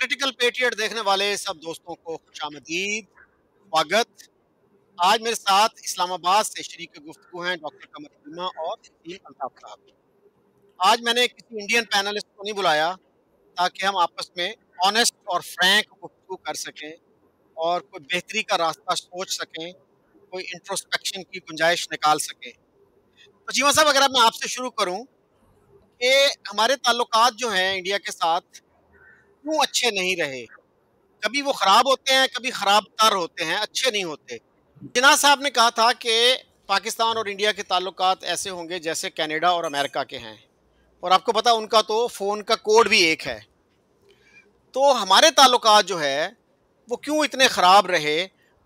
Critical patriot देखने वाले सब दोस्तों को खुशामदीद, स्वागत। आज मेरे साथ इस्लामाबाद से शरीक गुफ्तगू हैं डॉक्टर कमर चीमा और वसीम अल्ताफ साहब। आज मैंने किसी इंडियन पैनलिस्ट को नहीं बुलाया ताकि हम आपस में ऑनेस्ट और फ्रैंक गुफ्तगू कर सकें और कोई बेहतरी का रास्ता सोच सकें, कोई इंट्रोस्पेक्शन की गुंजाइश निकाल सकें। तो चीमा साहब, अगर अब मैं आपसे शुरू करूँ कि हमारे ताल्लुकात जो हैं इंडिया के साथ क्यों अच्छे नहीं रहे? कभी वो खराब होते हैं, कभी खराब तर होते हैं, अच्छे नहीं होते। जिन्ना साहब ने कहा था कि पाकिस्तान और इंडिया के ताल्लुकात ऐसे होंगे जैसे कनाडा और अमेरिका के हैं, और आपको पता उनका तो फ़ोन का कोड भी एक है। तो हमारे ताल्लुकात जो है वो क्यों इतने ख़राब रहे,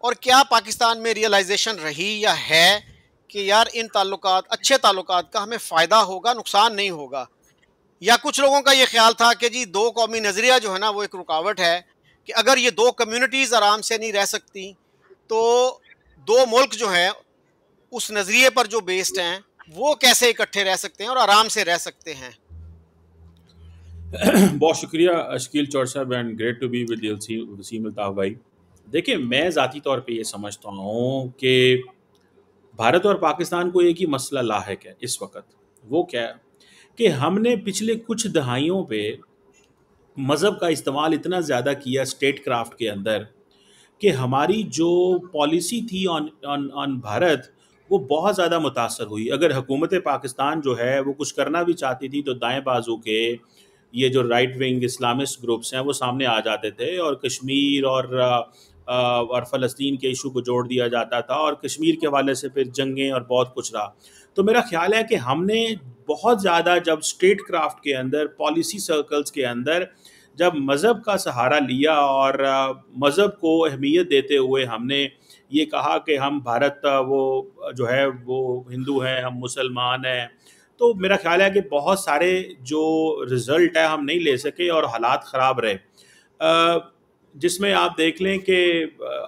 और क्या पाकिस्तान में रियलाइजेशन रही या है कि यार इन ताल्लुकात, अच्छे ताल्लुकात का हमें फ़ायदा होगा, नुकसान नहीं होगा? या कुछ लोगों का ये ख्याल था कि जी दो कौमी नज़रिया जो है ना वो एक रुकावट है, कि अगर ये दो कम्युनिटीज़ आराम से नहीं रह सकती तो दो मुल्क जो हैं उस नज़रिए पर जो बेस्ड हैं वो कैसे इकट्ठे रह सकते हैं और आराम से रह सकते हैं? बहुत शुक्रिया शकील चौड़ साहब and great to be with Waseem Altaf भाई। देखिए, मैं ज़ाती तौर पे ये समझता हूँ कि भारत और पाकिस्तान को एक ही मसला लाहिक है इस वक्त। वो क्या है कि हमने पिछले कुछ दहाइयों पे मज़हब का इस्तेमाल इतना ज़्यादा किया स्टेट क्राफ्ट के अंदर कि हमारी जो पॉलिसी थी ऑन ऑन ऑन भारत वो बहुत ज़्यादा मुतासर हुई। अगर हुकूमत पाकिस्तान जो है वो कुछ करना भी चाहती थी तो दाएं बाजू के ये जो राइट विंग इस्लामिस्ट ग्रुप्स हैं वो सामने आ जाते थे और कश्मीर और फ़लस्तीन के इशू को जोड़ दिया जाता था, और कश्मीर के हवाले से फिर जंगें और बहुत कुछ रहा। तो मेरा ख्याल है कि हमने बहुत ज़्यादा जब स्टेट क्राफ्ट के अंदर, पॉलिसी सर्कल्स के अंदर जब मज़हब का सहारा लिया और मज़हब को अहमियत देते हुए हमने ये कहा कि हम भारत वो जो है वो हिंदू हैं, हम मुसलमान हैं, तो मेरा ख्याल है कि बहुत सारे जो रिज़ल्ट है हम नहीं ले सके और हालात ख़राब रहे। जिसमें आप देख लें कि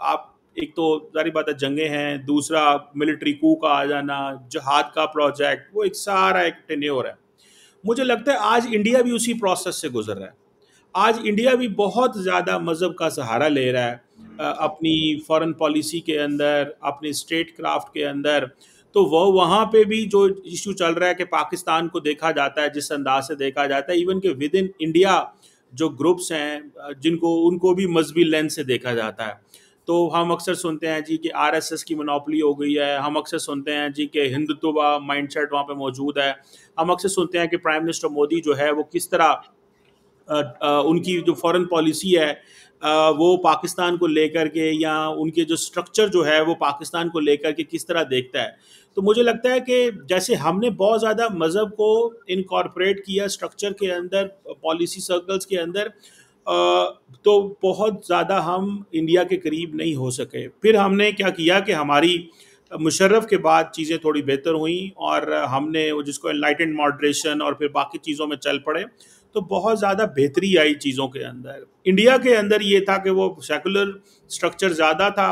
आप एक तो ज़ाहिर बात है जंगें हैं, दूसरा मिलिट्री कू का आ जाना, जहाद का प्रोजेक्ट, वो एक सारा एक टेन्योर है। मुझे लगता है आज इंडिया भी उसी प्रोसेस से गुजर रहा है। आज इंडिया भी बहुत ज़्यादा मज़हब का सहारा ले रहा है अपनी फॉरेन पॉलिसी के अंदर, अपनी स्टेट क्राफ्ट के अंदर। तो वो वहाँ पे भी जो इशू चल रहा है कि पाकिस्तान को देखा जाता है जिस अंदाज से देखा जाता है, इवन के विद इन इंडिया जो ग्रुप्स हैं जिनको उनको भी मजहबी लेंस से देखा जाता है। तो हम अक्सर सुनते हैं जी कि आरएसएस की मोनोपोली हो गई है, हम अक्सर सुनते हैं जी कि हिंदुत्व माइंडसेट वहाँ पे मौजूद है, हम अक्सर सुनते हैं कि प्राइम मिनिस्टर मोदी जो है वो किस तरह उनकी जो फॉरेन पॉलिसी है वो पाकिस्तान को लेकर के, या उनके जो स्ट्रक्चर जो है वो पाकिस्तान को लेकर के किस तरह देखता है। तो मुझे लगता है कि जैसे हमने बहुत ज़्यादा मज़हब को इनकॉर्पोरेट किया स्ट्रक्चर के अंदर, पॉलिसी सर्कल्स के अंदर, तो बहुत ज़्यादा हम इंडिया के करीब नहीं हो सके। फिर हमने क्या किया कि हमारी मुशर्रफ के बाद चीज़ें थोड़ी बेहतर हुई और हमने वो जिसको एनलाइटेंड मॉडरेशन और फिर बाकी चीज़ों में चल पड़े, तो बहुत ज़्यादा बेहतरी आई चीज़ों के अंदर। इंडिया के अंदर ये था कि वो सेकुलर स्ट्रक्चर ज़्यादा था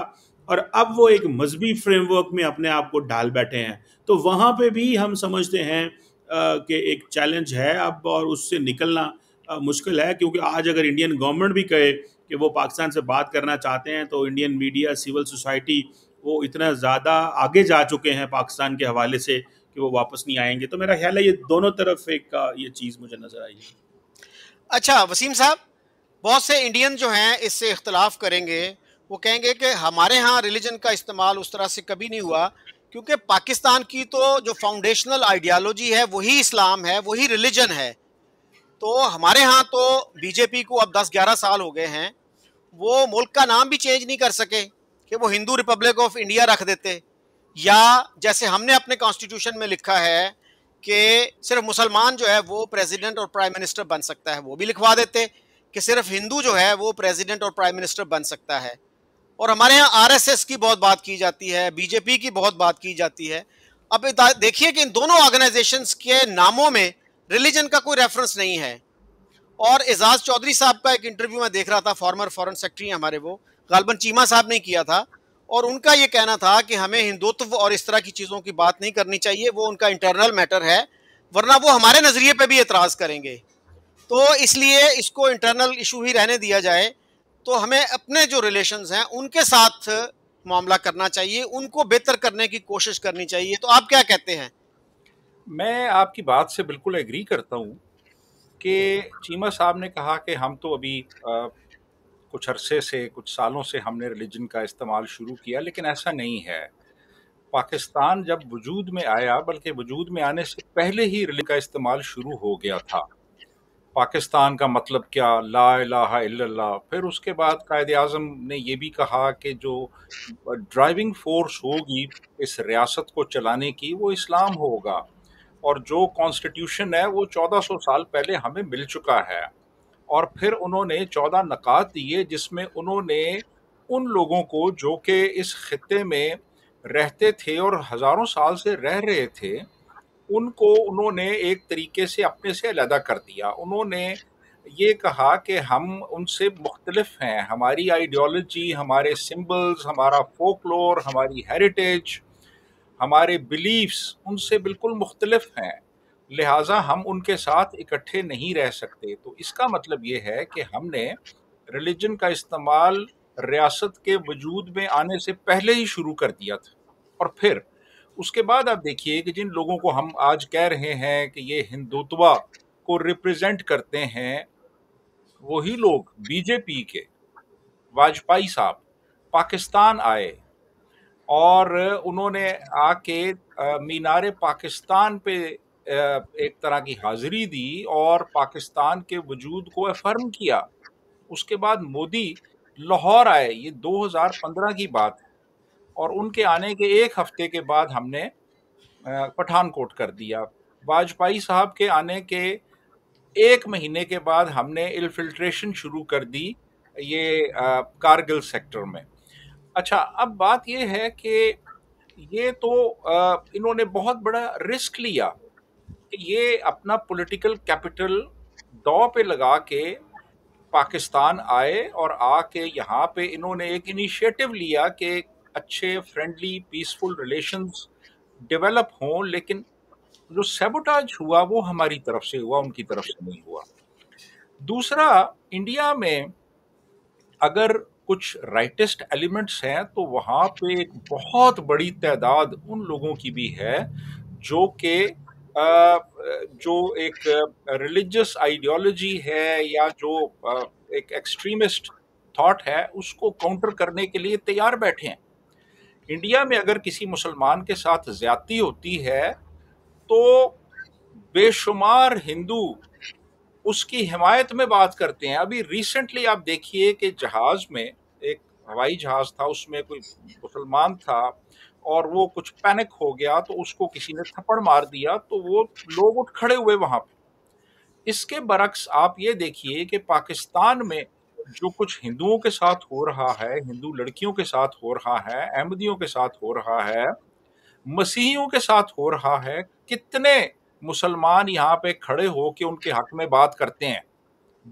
और अब वो एक मजहबी फ्रेमवर्क में अपने आप को ढाल बैठे हैं। तो वहाँ पे भी हम समझते हैं कि एक चैलेंज है अब, और उससे निकलना मुश्किल है, क्योंकि आज अगर इंडियन गवर्नमेंट भी कहे कि वो पाकिस्तान से बात करना चाहते हैं तो इंडियन मीडिया, सिविल सोसाइटी वो इतना ज़्यादा आगे जा चुके हैं पाकिस्तान के हवाले से कि वो वापस नहीं आएंगे। तो मेरा ख्याल है ये दोनों तरफ एक ये चीज़ मुझे नज़र आई है। अच्छा वसीम साहब, बहुत से इंडियन जो हैं इससे इख्तलाफ करेंगे, वो कहेंगे कि हमारे यहाँ रिलीजन का इस्तेमाल उस तरह से कभी नहीं हुआ, क्योंकि पाकिस्तान की तो जो फाउंडेशनल आइडियालॉजी है वही इस्लाम है, वही रिलीजन है। तो हमारे यहाँ तो बीजेपी को अब 10-11 साल हो गए हैं, वो मुल्क का नाम भी चेंज नहीं कर सके कि वो हिंदू रिपब्लिक ऑफ इंडिया रख देते, या जैसे हमने अपने कॉन्स्टिट्यूशन में लिखा है कि सिर्फ मुसलमान जो है वो प्रेसिडेंट और प्राइम मिनिस्टर बन सकता है, वो भी लिखवा देते कि सिर्फ हिंदू जो है वो प्रेसिडेंट और प्राइम मिनिस्टर बन सकता है। और हमारे यहाँ आरएसएस की बहुत बात की जाती है, बीजेपी की बहुत बात की जाती है। अब देखिए कि इन दोनों ऑर्गेनाइजेशंस के नामों में रिलीजन का कोई रेफरेंस नहीं है। और एजाज चौधरी साहब का एक इंटरव्यू मैं देख रहा था, फॉर्मर फॉरेन सेक्रेटरी हमारे, वो गालबन चीमा साहब ने किया था, और उनका ये कहना था कि हमें हिंदुत्व और इस तरह की चीज़ों की बात नहीं करनी चाहिए, वो उनका इंटरनल मैटर है, वरना वो हमारे नज़रिए पे भी एतराज़ करेंगे। तो इसलिए इसको इंटरनल इशू ही रहने दिया जाए। तो हमें अपने जो रिलेशंस हैं उनके साथ मामला करना चाहिए, उनको बेहतर करने की कोशिश करनी चाहिए। तो आप क्या कहते हैं? मैं आपकी बात से बिल्कुल एग्री करता हूँ कि चीमा साहब ने कहा कि हम तो अभी कुछ अरसे से, कुछ सालों से हमने रिलीजन का इस्तेमाल शुरू किया, लेकिन ऐसा नहीं है। पाकिस्तान जब वजूद में आया, बल्कि वजूद में आने से पहले ही रिलीजन का इस्तेमाल शुरू हो गया था। पाकिस्तान का मतलब क्या, ला इलाहा इल्लल्लाह। फिर उसके बाद कायदे आज़म ने ये भी कहा कि जो ड्राइविंग फोर्स होगी इस रियासत को चलाने की, वो इस्लाम होगा। और जो कॉन्स्टिट्यूशन है वो 1400 साल पहले हमें मिल चुका है। और फिर उन्होंने 14 नकात दिए, जिसमें उन्होंने उन लोगों को जो कि इस खित्ते में रहते थे और हज़ारों साल से रह रहे थे, उनको उन्होंने एक तरीके से अपने से अलग कर दिया। उन्होंने ये कहा कि हम उनसे मुख्तलिफ हैं, हमारी आइडियोलॉजी, हमारे सिंबल्स, हमारा फोकलोर, हमारी हेरिटेज, हमारे बिलीफ्स उनसे बिल्कुल मुख्तलिफ हैं, लिहाजा हम उनके साथ इकट्ठे नहीं रह सकते। तो इसका मतलब ये है कि हमने रिलीजन का इस्तेमाल रियासत के वजूद में आने से पहले ही शुरू कर दिया था। और फिर उसके बाद आप देखिए कि जिन लोगों को हम आज कह रहे हैं कि ये हिंदुत्व को रिप्रेजेंट करते हैं, वही लोग बीजेपी के वाजपेयी साहब पाकिस्तान आए और उन्होंने आके मीनार पाकिस्तान पे एक तरह की हाजिरी दी और पाकिस्तान के वजूद को अफर्म किया। उसके बाद मोदी लाहौर आए, ये 2015 की बात है, और उनके आने के एक हफ्ते के बाद हमने पठानकोट कर दिया। वाजपेयी साहब के आने के एक महीने के बाद हमने इन्फिल्ट्रेशन शुरू कर दी ये कारगिल सेक्टर में। अच्छा, अब बात ये है कि ये तो इन्होंने बहुत बड़ा रिस्क लिया कि ये अपना पॉलिटिकल कैपिटल दांव पे लगा के पाकिस्तान आए और आके यहाँ पे इन्होंने एक इनिशिएटिव लिया कि अच्छे फ्रेंडली पीसफुल रिलेशंस डेवलप हों, लेकिन जो सैबोटाज हुआ वो हमारी तरफ से हुआ, उनकी तरफ से नहीं हुआ। दूसरा, इंडिया में अगर कुछ राइटिस्ट एलिमेंट्स हैं तो वहाँ पे एक बहुत बड़ी तादाद उन लोगों की भी है जो कि जो एक रिलीजियस आइडियोलॉजी है या जो एक एक्सट्रीमिस्ट थॉट है, उसको काउंटर करने के लिए तैयार बैठे हैं। इंडिया में अगर किसी मुसलमान के साथ ज्यादती होती है तो बेशुमार हिंदू उसकी हिमायत में बात करते हैं। अभी रिसेंटली आप देखिए कि जहाज में, एक हवाई जहाज था, उसमें कोई मुसलमान था और वो कुछ पैनिक हो गया तो उसको किसी ने थप्पड़ मार दिया, तो वो लोग उठ खड़े हुए वहां पे। इसके बरक्स आप ये देखिए कि पाकिस्तान में जो कुछ हिंदुओं के साथ हो रहा है, हिंदू लड़कियों के साथ हो रहा है, अहमदियों के साथ हो रहा है, मसीहियों के साथ हो रहा है, कितने मुसलमान यहाँ पे खड़े हो के उनके हक में बात करते हैं।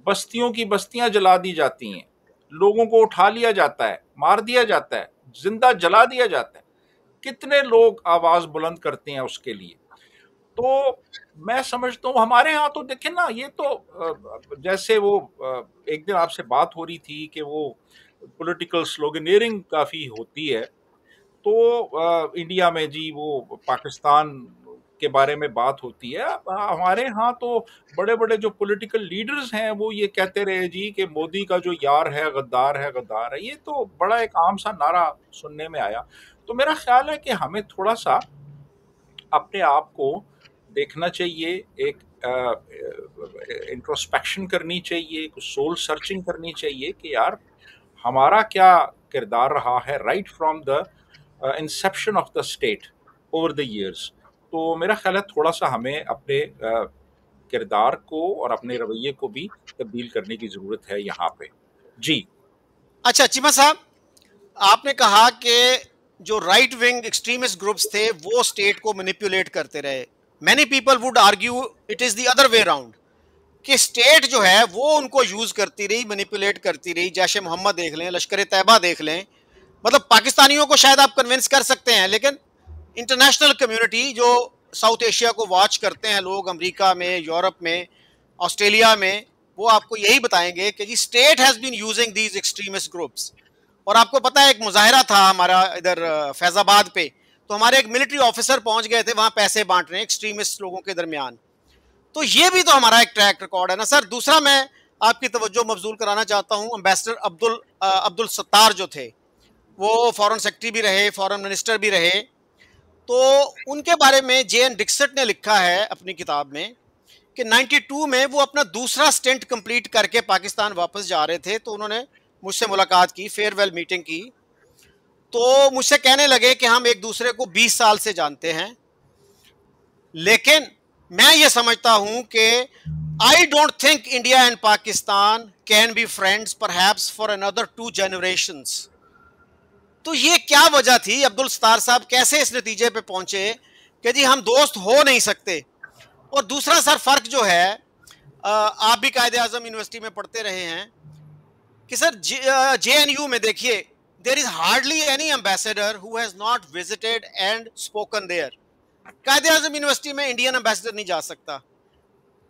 बस्तियों की बस्तियां जला दी जाती हैं, लोगों को उठा लिया जाता है, मार दिया जाता है, जिंदा जला दिया जाता है। कितने लोग आवाज बुलंद करते हैं उसके लिए। तो मैं समझता हूँ हमारे यहाँ तो देखें ना, ये तो जैसे वो एक दिन आपसे बात हो रही थी कि वो पॉलिटिकल स्लोगनेयरिंग काफी होती है। तो इंडिया में जी वो पाकिस्तान के बारे में बात होती है। हमारे यहाँ तो बड़े बड़े जो पॉलिटिकल लीडर्स हैं वो ये कहते रहे जी कि मोदी का जो यार है गद्दार है, गद्दार है। ये तो बड़ा एक आम सा नारा सुनने में आया। तो मेरा ख्याल है कि हमें थोड़ा सा अपने आप को देखना चाहिए, एक इंट्रोस्पेक्शन करनी चाहिए, कुछ सोल सर्चिंग करनी चाहिए कि यार हमारा क्या किरदार रहा है right from the Inception of the state over the years. तो मेरा ख्याल है थोड़ा सा हमें अपने किरदार को और अपने रवैये को भी तब्दील करने की जरूरत है यहाँ पे। जी अच्छा चीमा साहब, आपने कहा कि जो राइट विंग एक्सट्रीमिस्ट ग्रुप्स थे वो स्टेट को मैनिपुलेट करते रहे। Many people would argue it is the other way around, कि स्टेट जो है वो उनको यूज करती रही, मैनिपुलेट करती रही। जैश ए मोहम्मद देख लें, लश्कर तैयबा देख लें। मतलब पाकिस्तानियों को शायद आप कन्विंस कर सकते हैं, लेकिन इंटरनेशनल कम्युनिटी जो साउथ एशिया को वॉच करते हैं लोग, अमेरिका में, यूरोप में, ऑस्ट्रेलिया में, वो आपको यही बताएंगे कि जी state has been using these extremist groups. और आपको पता है एक मुजाहिरा था हमारा इधर फैजाबाद पे, तो हमारे एक मिलिट्री ऑफिसर पहुंच गए थे वहां पैसे बांट रहे हैं एक्सट्रीमिस्ट लोगों के दरमियान। तो ये भी तो हमारा एक ट्रैक रिकॉर्ड है ना सर। दूसरा मैं आपकी तवज्जो मबजूल कराना चाहता हूं, एम्बेसडर अब्दुल सत्तार जो थे, वो फॉरेन सेक्रेटरी भी रहे, फॉरेन मिनिस्टर भी रहे। तो उनके बारे में जे.एन. डिक्सट ने लिखा है अपनी किताब में कि 92 में वो अपना दूसरा स्टेंट कंप्लीट करके पाकिस्तान वापस जा रहे थे, तो उन्होंने मुझसे मुलाकात की, फेयरवेल मीटिंग की। तो मुझसे कहने लगे कि हम एक दूसरे को 20 साल से जानते हैं, लेकिन मैं ये समझता हूं कि I don't think India and Pakistan can be friends perhaps for another 2 generations. तो ये क्या वजह थी? अब्दुल सत्तार साहब कैसे इस नतीजे पे पहुंचे कि जी हम दोस्त हो नहीं सकते? और दूसरा सर फर्क जो है, आप भी कायदे आजम यूनिवर्सिटी में पढ़ते रहे हैं कि सर JNU में देखिए, there is hardly any ambassador who has not visited and spoken there. Quaid e Azam university में इंडियन एम्बेसडर नहीं जा सकता।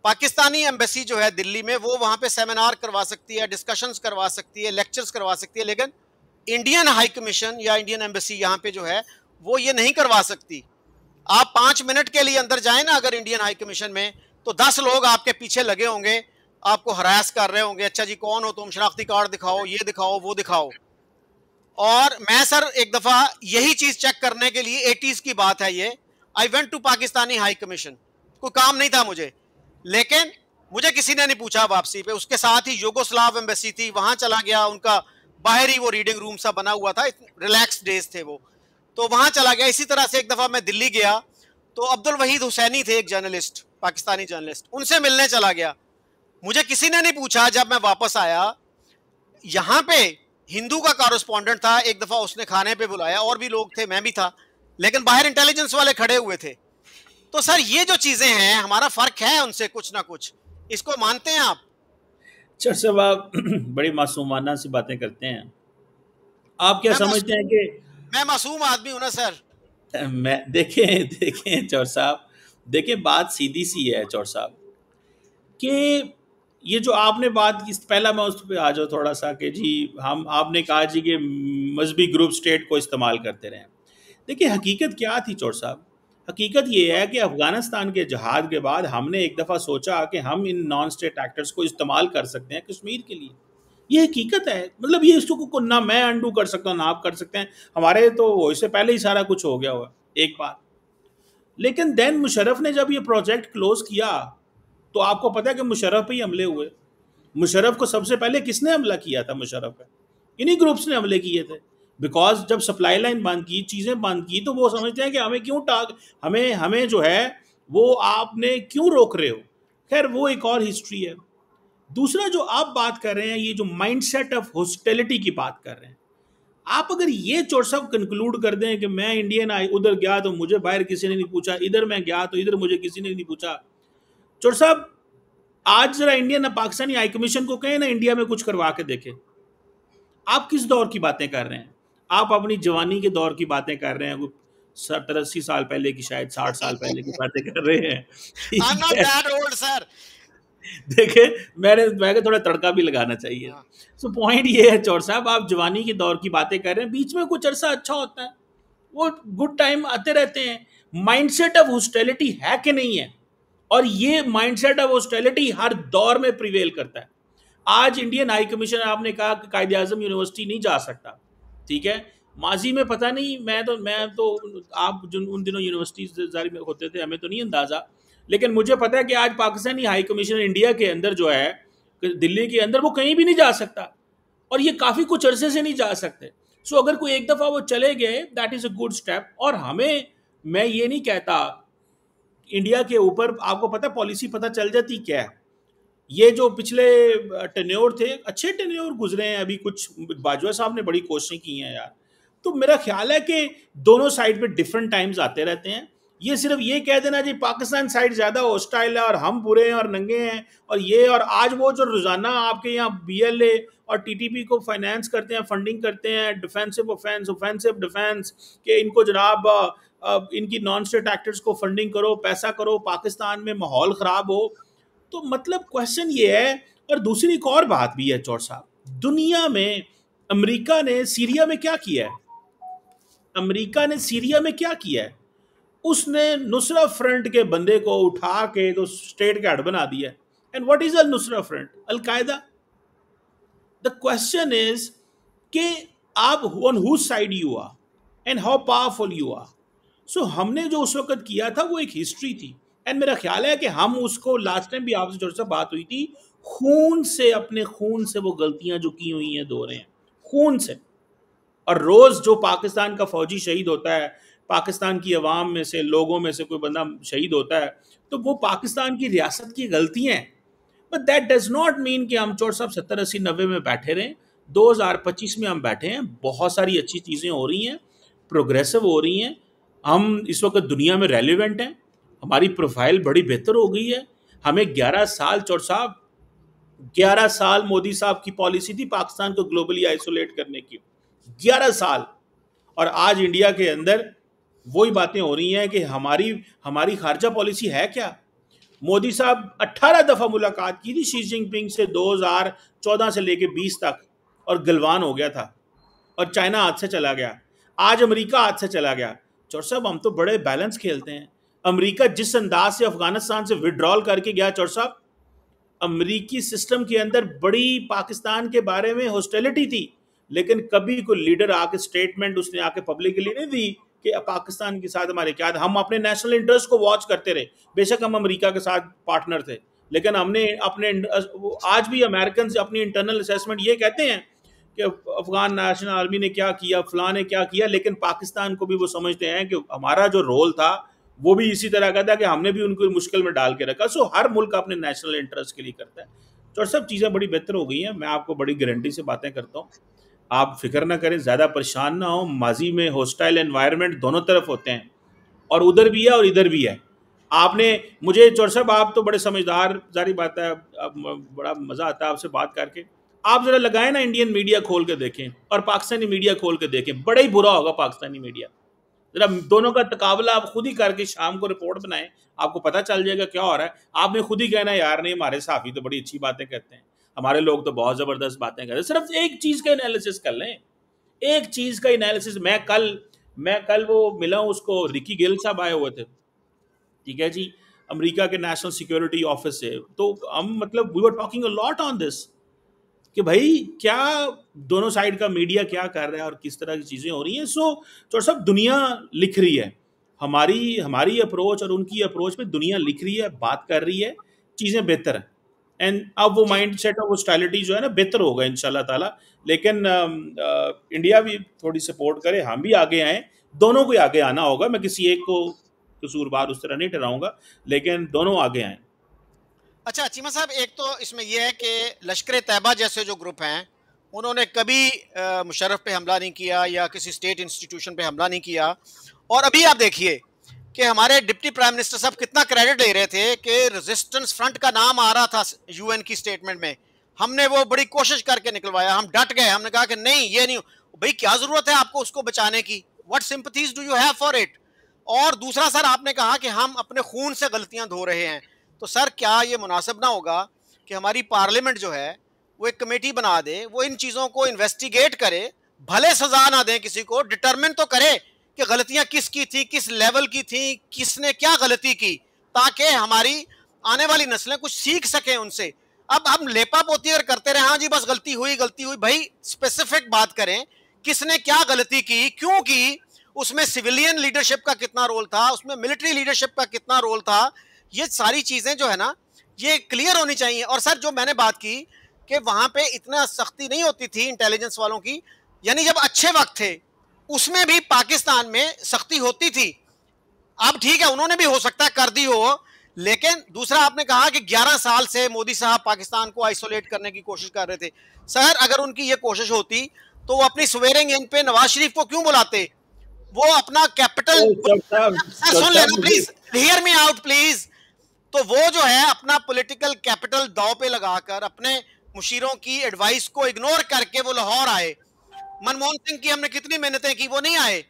पाकिस्तानी एम्बेसी जो है दिल्ली में, वो वहां पे सेमिनार करवा सकती है, डिस्कशंस करवा सकती है, लेक्चर्स करवा सकती है, लेकिन इंडियन हाई कमीशन या इंडियन एम्बेसी यहाँ पे जो है वो ये नहीं करवा सकती। आप 5 मिनट के लिए अंदर जाएं ना अगर इंडियन हाई कमीशन में, तो 10 लोग आपके पीछे लगे होंगे, आपको हरास कर रहे होंगे, अच्छा जी कौन हो तुम, शनाख्ती कार्ड दिखाओ, ये दिखाओ, वो दिखाओ। और मैं सर एक दफा यही चीज चेक करने के लिए, 80s की बात है ये, I went to Pakistani high commission, कोई काम नहीं था मुझे, लेकिन मुझे किसी ने नहीं पूछा वापसी पे। उसके साथ ही यूगोस्लाव एम्बेसी थी, वहां चला गया, उनका बाहर ही वो रीडिंग रूम सा बना हुआ था, रिलैक्स डेज थे वो, तो वहां चला गया। इसी तरह से एक दफा मैं दिल्ली गया, तो अब्दुल वहीद हुसैनी थे एक जर्नलिस्ट, पाकिस्तानी जर्नलिस्ट, उनसे मिलने चला गया। मुझे किसी ने नहीं पूछा। जब मैं वापस आया, यहाँ पे हिंदू का कॉरेस्पॉन्डेंट था, एक दफा उसने खाने पे बुलाया, और भी लोग थे, मैं भी था, लेकिन बाहर इंटेलिजेंस वाले खड़े हुए थे। तो सर ये जो चीजें हैं, हमारा फर्क है उनसे कुछ ना कुछ, इसको मानते हैं आप? चर साहब, आप बड़ी मासूमाना सी बातें करते हैं। आप क्या समझते हैं कि मैं मासूम आदमी हूं ना सर? मैं देखें देखें चौर साहब, देखें बात सीधी सी है चौर साहब, कि ये जो आपने बात की, पहला मैं उस पर आ जाऊँ थोड़ा सा, कि जी हम, आपने कहा जी कि मजहबी ग्रुप स्टेट को इस्तेमाल करते रहें। देखिए हकीकत क्या थी चौर साहब, हकीकत ये है कि अफ़गानिस्तान के जहाद के बाद हमने एक दफ़ा सोचा कि हम इन नॉन स्टेट एक्टर्स को इस्तेमाल कर सकते हैं कश्मीर के लिए। ये हकीकत है, मतलब ये इसको ना मैं अंडू कर सकता हूँ ना आप कर सकते हैं, हमारे तो इससे पहले ही सारा कुछ हो गया हुआ एक बात। लेकिन देन मुशर्रफ ने जब ये प्रोजेक्ट क्लोज किया, तो आपको पता है कि मुशर्रफ पे ही हमले हुए। मुशर्रफ को सबसे पहले किसने हमला किया था? मुशर्रफ पे इन्हीं ग्रुप्स ने हमले किए थे। बिकॉज जब सप्लाई लाइन बंद की, चीज़ें बंद की, तो वो समझते हैं कि हमें क्यों हमें जो है वो आपने क्यों रोक रहे हो। खैर वो एक और हिस्ट्री है। दूसरा जो आप बात कर रहे हैं, ये जो माइंडसेट ऑफ हॉस्टिलिटी की बात कर रहे हैं आप, अगर ये चोर साहब कंक्लूड कर दें कि मैं इंडियन उधर गया तो मुझे बाहर किसी ने नहीं पूछा, इधर मैं गया तो इधर मुझे किसी ने नहीं पूछा। चोर साहब आज जरा इंडियन पाकिस्तानी हाई कमीशन को कहें ना इंडिया में कुछ करवा के देखे। आप किस दौर की बातें कर रहे हैं? आप अपनी जवानी के दौर की बातें कर रहे हैं, 70-80 साल पहले की, शायद 60 साल पहले की बातें कर रहे हैं। I'm not that old, sir. देखे मैं थोड़ा तड़का भी लगाना चाहिए। सो पॉइंट ये है चौर साहब, आप जवानी के दौर की बातें कर रहे हैं, बीच में कुछ अरसा अच्छा होता है, वो गुड टाइम आते रहते हैं। माइंडसेट ऑफ हॉस्टिलिटी है कि नहीं है? और ये माइंडसेट ऑफ हॉस्टिलिटी हर दौर में प्रिवेल करता है। आज इंडियन हाई कमीशन, आपने कहा कि कायदे आजम यूनिवर्सिटी नहीं जा सकता, ठीक है, माजी में पता नहीं, मैं तो आप जो उन दिनों यूनिवर्सिटी जारी में होते थे हमें तो नहीं अंदाज़ा, लेकिन मुझे पता है कि आज पाकिस्तानी हाई कमिश्नर इंडिया के अंदर जो है, दिल्ली के अंदर, वो कहीं भी नहीं जा सकता, और ये काफ़ी कुछ अरसे से नहीं जा सकते। सो अगर कोई एक दफ़ा वो चले गए, that is a good step. और हमें, मैं ये नहीं कहता इंडिया के ऊपर, आपको पता पॉलिसी पता चल जाती क्या है। ये जो पिछले टेन्योर थे, अच्छे टेन्योर गुजरे हैं, अभी कुछ बाजवा साहब ने बड़ी कोशिशें की हैं यार, तो मेरा ख्याल है कि दोनों साइड पे डिफरेंट टाइम्स आते रहते हैं। ये सिर्फ ये कह देना जी पाकिस्तान साइड ज़्यादा हॉस्टाइल है और हम बुरे हैं और नंगे हैं और ये, और आज वो जो रोज़ाना आपके यहाँ BLA और TTP को फाइनेंस करते हैं, फंडिंग करते हैं, डिफेंसिव ऑफेंस, ऑफेंसिव डिफेंस, कि इनको जनाब इनकी नॉन स्टेट एक्टर्स को फंडिंग करो, पैसा करो, पाकिस्तान में माहौल ख़राब हो, तो मतलब क्वेश्चन ये है। और दूसरी एक और बात भी है चौर साहब, दुनिया में अमेरिका ने सीरिया में क्या किया है? अमेरिका ने सीरिया में क्या किया है? उसने नुसरा फ्रंट के बंदे को उठा के तो स्टेट का हेड बना दिया। And what is al Nusra front? Al Qaeda. The question is कि आप on whose side you are and how powerful you are. So हमने जो उस वक्त किया था वो एक हिस्ट्री थी। एंड मेरा ख्याल है कि हम उसको, लास्ट टाइम भी आपसे थोड़ा सा बात हुई थी, खून से, अपने खून से वो गलतियां जो की हुई हैं धो रहे हैं, खून से। और रोज जो पाकिस्तान का फौजी शहीद होता है, पाकिस्तान की अवाम में से, लोगों में से कोई बंदा शहीद होता है, तो वो पाकिस्तान की रियासत की गलतियां हैं। But that does not mean कि हम चोर साहब 70, 80, 90 में बैठे रहें। 2025 में हम बैठे हैं, बहुत सारी अच्छी चीज़ें हो रही हैं, प्रोग्रेसिव हो रही हैं। हम इस वक्त दुनिया में रेलिवेंट हैं, हमारी प्रोफाइल बड़ी बेहतर हो गई है। हमें 11 साल चोर साहब, 11 साल मोदी साहब की पॉलिसी थी पाकिस्तान को ग्लोबली आइसोलेट करने की, 11 साल। और आज इंडिया के अंदर वही बातें हो रही हैं कि हमारी हमारी खारजा पॉलिसी है क्या? मोदी साहब 18 दफा मुलाकात की थी शी जिनपिंग से 2014 से लेके 20 तक, और गलवान हो गया था, और चाइना हाथ से चला गया, आज अमेरिका हाथ से चला गया। चौर साहब हम तो बड़े बैलेंस खेलते हैं। अमेरिका जिस अंदाज से अफगानिस्तान से विड्रॉल करके गया चौर साहब, अमरीकी सिस्टम के अंदर बड़ी पाकिस्तान के बारे में हॉस्टिलिटी थी, लेकिन कभी कोई लीडर आके स्टेटमेंट उसने आके पब्लिकली नहीं दी कि पाकिस्तान के साथ हमारे क्या। हम अपने नेशनल इंटरेस्ट को वॉच करते रहे, बेशक हम अमेरिका के साथ पार्टनर थे, लेकिन हमने अपने, आज भी अमेरिकन से अपनी इंटरनल असेसमेंट ये कहते हैं कि अफगान नेशनल आर्मी ने क्या किया, फलां ने क्या किया, लेकिन पाकिस्तान को भी वो समझते हैं कि हमारा जो रोल था वो भी इसी तरह का था कि हमने भी उनको मुश्किल में डाल के रखा। सो हर मुल्क अपने नेशनल इंटरेस्ट के लिए करता है। तो सब चीज़ें बड़ी बेहतर हो गई हैं, मैं आपको बड़ी गारंटी से बातें करता हूँ। आप फिक्र ना करें, ज़्यादा परेशान ना हो। माजी में हॉस्टाइल एनवायरनमेंट दोनों तरफ होते हैं, और उधर भी है और इधर भी है। आपने मुझे चौर साहब, आप तो बड़े समझदार, जारी बात है, बड़ा मज़ा आता है आपसे बात करके। आप ज़रा लगाएं ना इंडियन मीडिया खोल के देखें और पाकिस्तानी मीडिया खोल के देखें, बड़ा ही बुरा होगा पाकिस्तानी मीडिया। जरा दोनों का तकाबला आप खुद ही करके शाम को रिपोर्ट बनाएं, आपको पता चल जाएगा क्या हो रहा है। आपने खुद ही कहना है यार नहीं, हमारे साफी तो बड़ी अच्छी बातें कहते हैं, हमारे लोग तो बहुत ज़बरदस्त बातें करते हैं। सिर्फ एक चीज़ का एनालिसिस कर लें, एक चीज़ का एनालिसिस। मैं कल वो मिला हूँ उसको, रिकी गिल साहब आए हुए थे, ठीक है जी, अमेरिका के नेशनल सिक्योरिटी ऑफिस से। तो हम मतलब we were talking a lot on this कि भाई क्या दोनों साइड का मीडिया क्या कर रहा है और किस तरह की चीज़ें हो रही हैं। सो तो सब दुनिया लिख रही है, हमारी अप्रोच और उनकी अप्रोच पे दुनिया लिख रही है, बात कर रही है, चीज़ें बेहतर हैं। एंड अब वो माइंड सेट और वो स्टाइलिटी जो है ना बेहतर होगा इंशाल्लाह ताला। लेकिन इंडिया भी थोड़ी सपोर्ट करे, हम भी आगे आएँ, दोनों को ही आगे आना होगा। मैं किसी एक को कसूरवार उस तरह नहीं ठहराऊंगा, लेकिन दोनों आगे आएँ। अच्छा चीमा साहब, एक तो इसमें यह है कि लश्कर तैयबा जैसे जो ग्रुप हैं उन्होंने कभी मुशर्रफ पे हमला नहीं किया या किसी स्टेट इंस्टीट्यूशन पे हमला नहीं किया। और अभी आप देखिए कि हमारे डिप्टी प्राइम मिनिस्टर साहब कितना क्रेडिट दे रहे थे कि रेजिस्टेंस फ्रंट का नाम आ रहा था यूएन की स्टेटमेंट में, हमने वो बड़ी कोशिश करके निकलवाया, हम डट गए, हमने कहा कि नहीं ये नहीं, भाई क्या जरूरत है आपको उसको बचाने की, what sympathies do you have for it. और दूसरा सर आपने कहा कि हम अपने खून से गलतियां धो रहे हैं, तो सर क्या ये मुनासिब ना होगा कि हमारी पार्लियामेंट जो है वो एक कमेटी बना दे, वो इन चीज़ों को इन्वेस्टिगेट करे, भले सजा ना दें किसी को, डिटरमिन तो करे कि गलतियां किसकी थी, किस लेवल की थी, किसने क्या गलती की, ताकि हमारी आने वाली नस्लें कुछ सीख सकें उनसे। अब हम लेपा पोती अगर करते रहे, हाँ जी बस गलती हुई, भाई स्पेसिफिक बात करें, किसने क्या गलती की, क्यों की, उसमें सिविलियन लीडरशिप का कितना रोल था, उसमें मिलिट्री लीडरशिप का कितना रोल था, ये सारी चीजें जो है ना ये क्लियर होनी चाहिए। और सर जो मैंने बात की कि वहां पे इतना सख्ती नहीं होती थी इंटेलिजेंस वालों की, यानी जब अच्छे वक्त थे उसमें भी पाकिस्तान में सख्ती होती थी। अब ठीक है उन्होंने भी हो सकता है कर दी हो, लेकिन दूसरा आपने कहा कि 11 साल से मोदी साहब पाकिस्तान को आइसोलेट करने की कोशिश कर रहे थे। सर अगर उनकी ये कोशिश होती तो वो अपनी स्वेरिंग इन पे नवाज शरीफ को क्यों बुलाते, वो अपना कैपिटल, सर सुन लेना please, hear me out please. तो वो जो है अपना पॉलिटिकल कैपिटल दांव पे लगाकर अपने मुशीरों की एडवाइस को इग्नोर करके वो लाहौर आए। मनमोहन सिंह की हमने कितनी मेहनतें की, वो नहीं आए,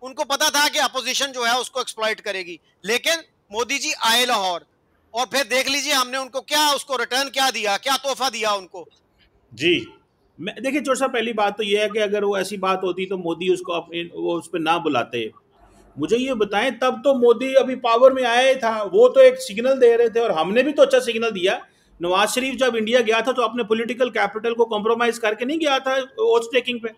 उनको पता था कि अपोजिशन जो है उसको एक्सप्लॉइट करेगी, लेकिन मोदी जी आए लाहौर। और फिर देख लीजिए हमने उनको क्या, उसको रिटर्न क्या दिया, क्या तोहफा दिया उनको। जी, मैं देखिए चोर साहब, पहली बात तो ये है कि अगर वो ऐसी बात होती तो मोदी उसको अपने वो उस पर ना बुलाते। मुझे ये बताएं, तब तो मोदी अभी पावर में आया ही था, वो तो एक सिग्नल दे रहे थे और हमने भी तो अच्छा सिग्नल दिया। नवाज शरीफ जब इंडिया गया था तो अपने पॉलिटिकल कैपिटल को कॉम्प्रोमाइज करके नहीं गया था ओथ टेकिंग पे।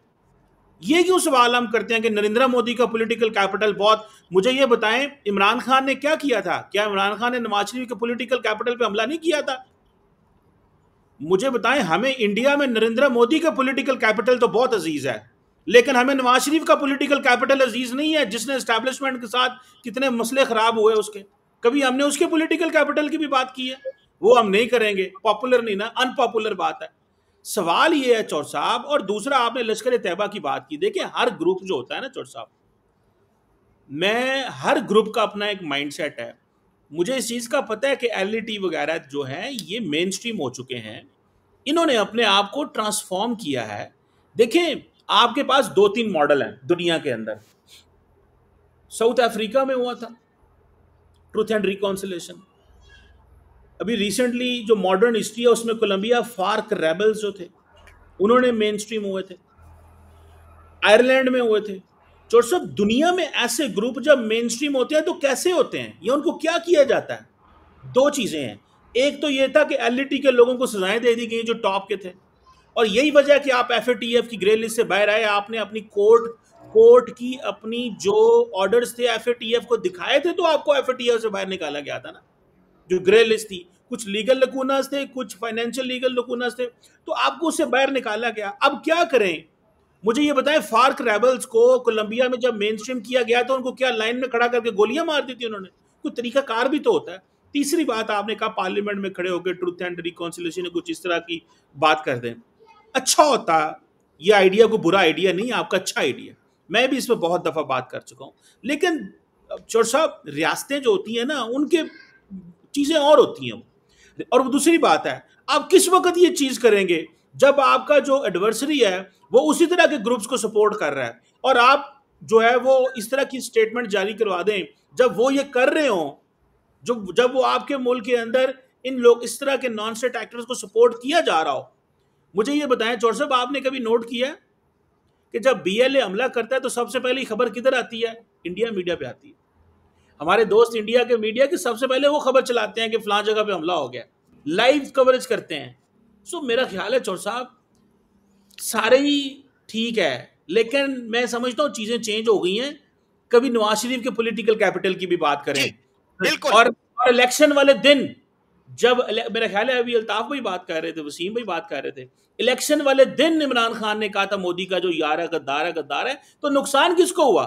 ये क्यों सवाल हम करते हैं कि नरेंद्र मोदी का पॉलिटिकल कैपिटल बहुत। मुझे ये बताएं, इमरान खान ने क्या किया था? क्या इमरान खान ने नवाज शरीफ के पॉलिटिकल कैपिटल पे हमला नहीं किया था? मुझे बताएं, हमें इंडिया में नरेंद्र मोदी का पॉलिटिकल कैपिटल तो बहुत अजीज है, लेकिन हमें नवाज शरीफ का पॉलिटिकल कैपिटल अजीज नहीं है, जिसने एस्टैब्लिशमेंट के साथ कितने मसले खराब हुए उसके। कभी हमने उसके पॉलिटिकल कैपिटल की भी बात की है? वो हम नहीं करेंगे, पॉपुलर नहीं ना, अनपॉपुलर बात है। सवाल ये है चौर साहब, और दूसरा आपने लश्कर तैयबा की बात की। देखिए हर ग्रुप जो होता है ना चौर साहब, मैं हर ग्रुप का अपना एक माइंडसेट है। मुझे इस चीज का पता है कि एलईटी वगैरह जो है ये मेन स्ट्रीम हो चुके हैं, इन्होंने अपने आप को ट्रांसफॉर्म किया है। देखें, आपके पास दो तीन मॉडल हैं दुनिया के अंदर। साउथ अफ्रीका में हुआ था ट्रूथ एंड रिकॉन्सिलेशन। अभी रिसेंटली जो मॉडर्न हिस्ट्री है उसमें कोलंबिया फार्क रेबल्स जो थे, उन्होंने मेन स्ट्रीम हुए थे, आयरलैंड में हुए थे। चोर साहब, दुनिया में ऐसे ग्रुप जब मेन स्ट्रीम होते हैं तो कैसे होते हैं, या उनको क्या किया जाता है? दो चीजें हैं। एक तो ये था कि एलईटी के लोगों को सजाएं दे दी गई जो टॉप के थे, और यही वजह है कि आप एफएटीएफ की ग्रे लिस्ट से बाहर आए। आपने अपनी कोर्ट की अपनी जो ऑर्डर्स थे एफएटीएफ को दिखाए थे, तो आपको एफएटीएफ से बाहर निकाला गया था ना। जो ग्रे लिस्ट थी, कुछ लीगल लकूनास थे, कुछ फाइनेंशियल लीगल लकूनास थे, तो आपको उससे बाहर निकाला गया। अब क्या करें? मुझे ये बताएं, फार्क रेबल्स को कोलंबिया में जब मेन स्ट्रीम किया गया तो उनको क्या लाइन में खड़ा करके गोलियां मार दी थी उन्होंने? कोई तरीका कार भी तो होता है। तीसरी बात, आपने कहा पार्लियामेंट में खड़े होकर ट्रूथ एंड रिकॉन्सिलेशन कुछ इस तरह की बात कर दें। अच्छा होता, ये आइडिया को बुरा आइडिया नहीं, आपका अच्छा आइडिया, मैं भी इस पर बहुत दफा बात कर चुका हूं। लेकिन चोर साहब, रियासतें जो होती हैं ना, उनके चीजें और होती हैं। और दूसरी बात है, आप किस वक्त ये चीज करेंगे जब आपका जो एडवर्सरी है वो उसी तरह के ग्रुप्स को सपोर्ट कर रहा है, और आप जो है वो इस तरह की स्टेटमेंट जारी करवा दें जब वो ये कर रहे हो, जब वो आपके मुल्क के अंदर इन लोग इस तरह के नॉन स्टेट एक्टर्स को सपोर्ट किया जा रहा हो। मुझे ये बताएं चौर साहब, आपने कभी नोट किया कि जब बीएलए हमला करता है तो सबसे पहली खबर किधर आती है? इंडिया मीडिया पे आती है। हमारे दोस्त इंडिया के मीडिया की सबसे पहले वो खबर चलाते हैं कि फलां जगह पे हमला हो गया, लाइव कवरेज करते हैं। सो मेरा ख्याल है चौर साहब, सारे ही ठीक है, लेकिन मैं समझता हूँ चीजें चेंज हो गई हैं। कभी नवाज शरीफ के पॉलिटिकल कैपिटल की भी बात करें, बिल्कुल। और इलेक्शन वाले दिन जब मेरा ख्याल है अभी अल्ताफ भाई बात कर रहे थे, वसीम भाई बात कर रहे थे, इलेक्शन वाले दिन इमरान खान ने कहा था मोदी का जो यार है गद्दार है, गद्दार है। तो नुकसान किसको हुआ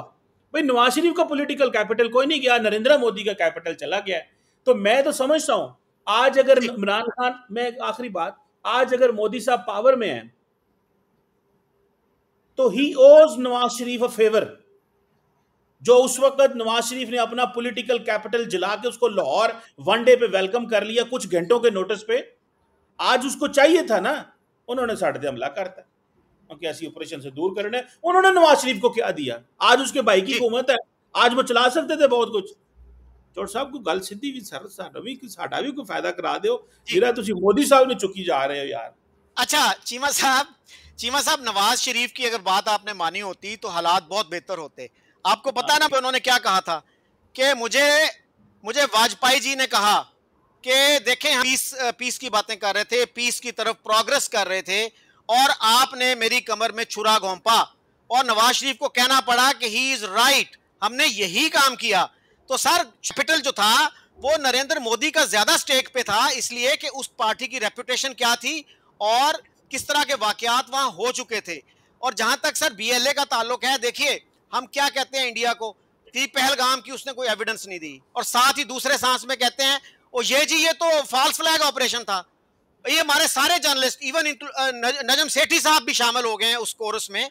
भाई? नवाज शरीफ का पॉलिटिकल कैपिटल कोई नहीं गया, नरेंद्र मोदी का कैपिटल चला गया। तो मैं तो समझता हूं आज अगर इमरान खान, मैं आखिरी बात, आज अगर मोदी साहब पावर में है तो ही ओज नवाज शरीफ अ फेवर। जो उस वक्त नवाज शरीफ ने अपना पॉलिटिकल कैपिटल जला के उसको लाहौर वनडे पे वेलकम कर लिया कुछ घंटों के नोटिस पे, आज उसको चाहिए था ना, उन्होंने साढ़े पे हमला करता क्योंकि ऐसी ऑपरेशन से दूर करने। उन्होंने नवाज शरीफ को क्या दिया? आज उसके भाई की हुकूमत है, आज वो चला सकते थे बहुत कुछ। चौड़ साहब को गल सीधी भी सर साडा भी कोई फायदा करा दो, मेरा तुसी मोदी साहब ने चुकी जा रहे हो यार। अच्छा चीमा साहब, नवाज शरीफ की अगर बात आपने मानी होती तो हालात बहुत बेहतर होते। आपको पता है ना उन्होंने क्या कहा था कि मुझे वाजपेयी जी ने कहा कि देखें हम पीस की बातें कर रहे थे, पीस की तरफ प्रोग्रेस कर रहे थे, और आपने मेरी कमर में छुरा घोंपा और नवाज शरीफ को कहना पड़ा कि ही इज राइट, हमने यही काम किया। तो सर कैपिटल जो था वो नरेंद्र मोदी का ज्यादा स्टेक पे था, इसलिए कि उस पार्टी की रेपुटेशन क्या थी और किस तरह के वाकयात वहां हो चुके थे। और जहां तक सर बीएलए का ताल्लुक है, देखिए हम क्या कहते हैं इंडिया को कि पहलगाम की उसने कोई एविडेंस नहीं दी, और साथ ही दूसरे सांस में कहते हैं ओ ये जी ये तो फॉल्स फ्लैग ऑपरेशन था। ये हमारे सारे जर्नलिस्ट, इवन नजम सेठी साहब भी शामिल हो गए हैं उस कोरस में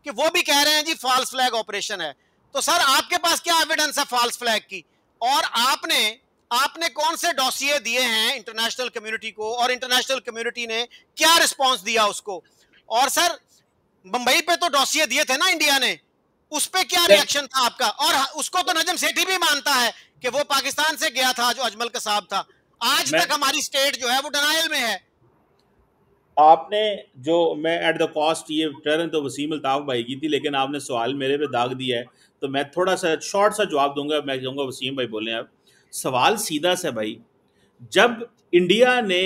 कि वो भी कह रहे हैं जी फॉल्स फ्लैग ऑपरेशन है। तो सर आपके पास क्या एविडेंस है फॉल्स फ्लैग की? और आपने कौन से डॉसिए दिए हैं इंटरनेशनल कम्युनिटी को, और इंटरनेशनल कम्युनिटी ने क्या रिस्पॉन्स दिया उसको? और सर मुंबई पे तो डॉसिए दिए थे ना इंडिया ने, उस पे क्या रिएक्शन था आपका? और उसको तो नजम सेठी भी मानता है कि वो पाकिस्तान से गया था जो अजमल कसाब था, आज मैं तक हमारी स्टेट जो है वो डिनायल में है। आपने जो मैं एट द कॉस्ट ये टर्न तो वसीम अल्ताफ भाई की थी, लेकिन आपने सवाल मेरे पे दाग दिया है, तो मैं थोड़ा सा शॉर्ट सा जवाब दूंगा। मैं कहूँगा वसीम भाई बोलें आप। सवाल सीधा सा भाई, जब इंडिया ने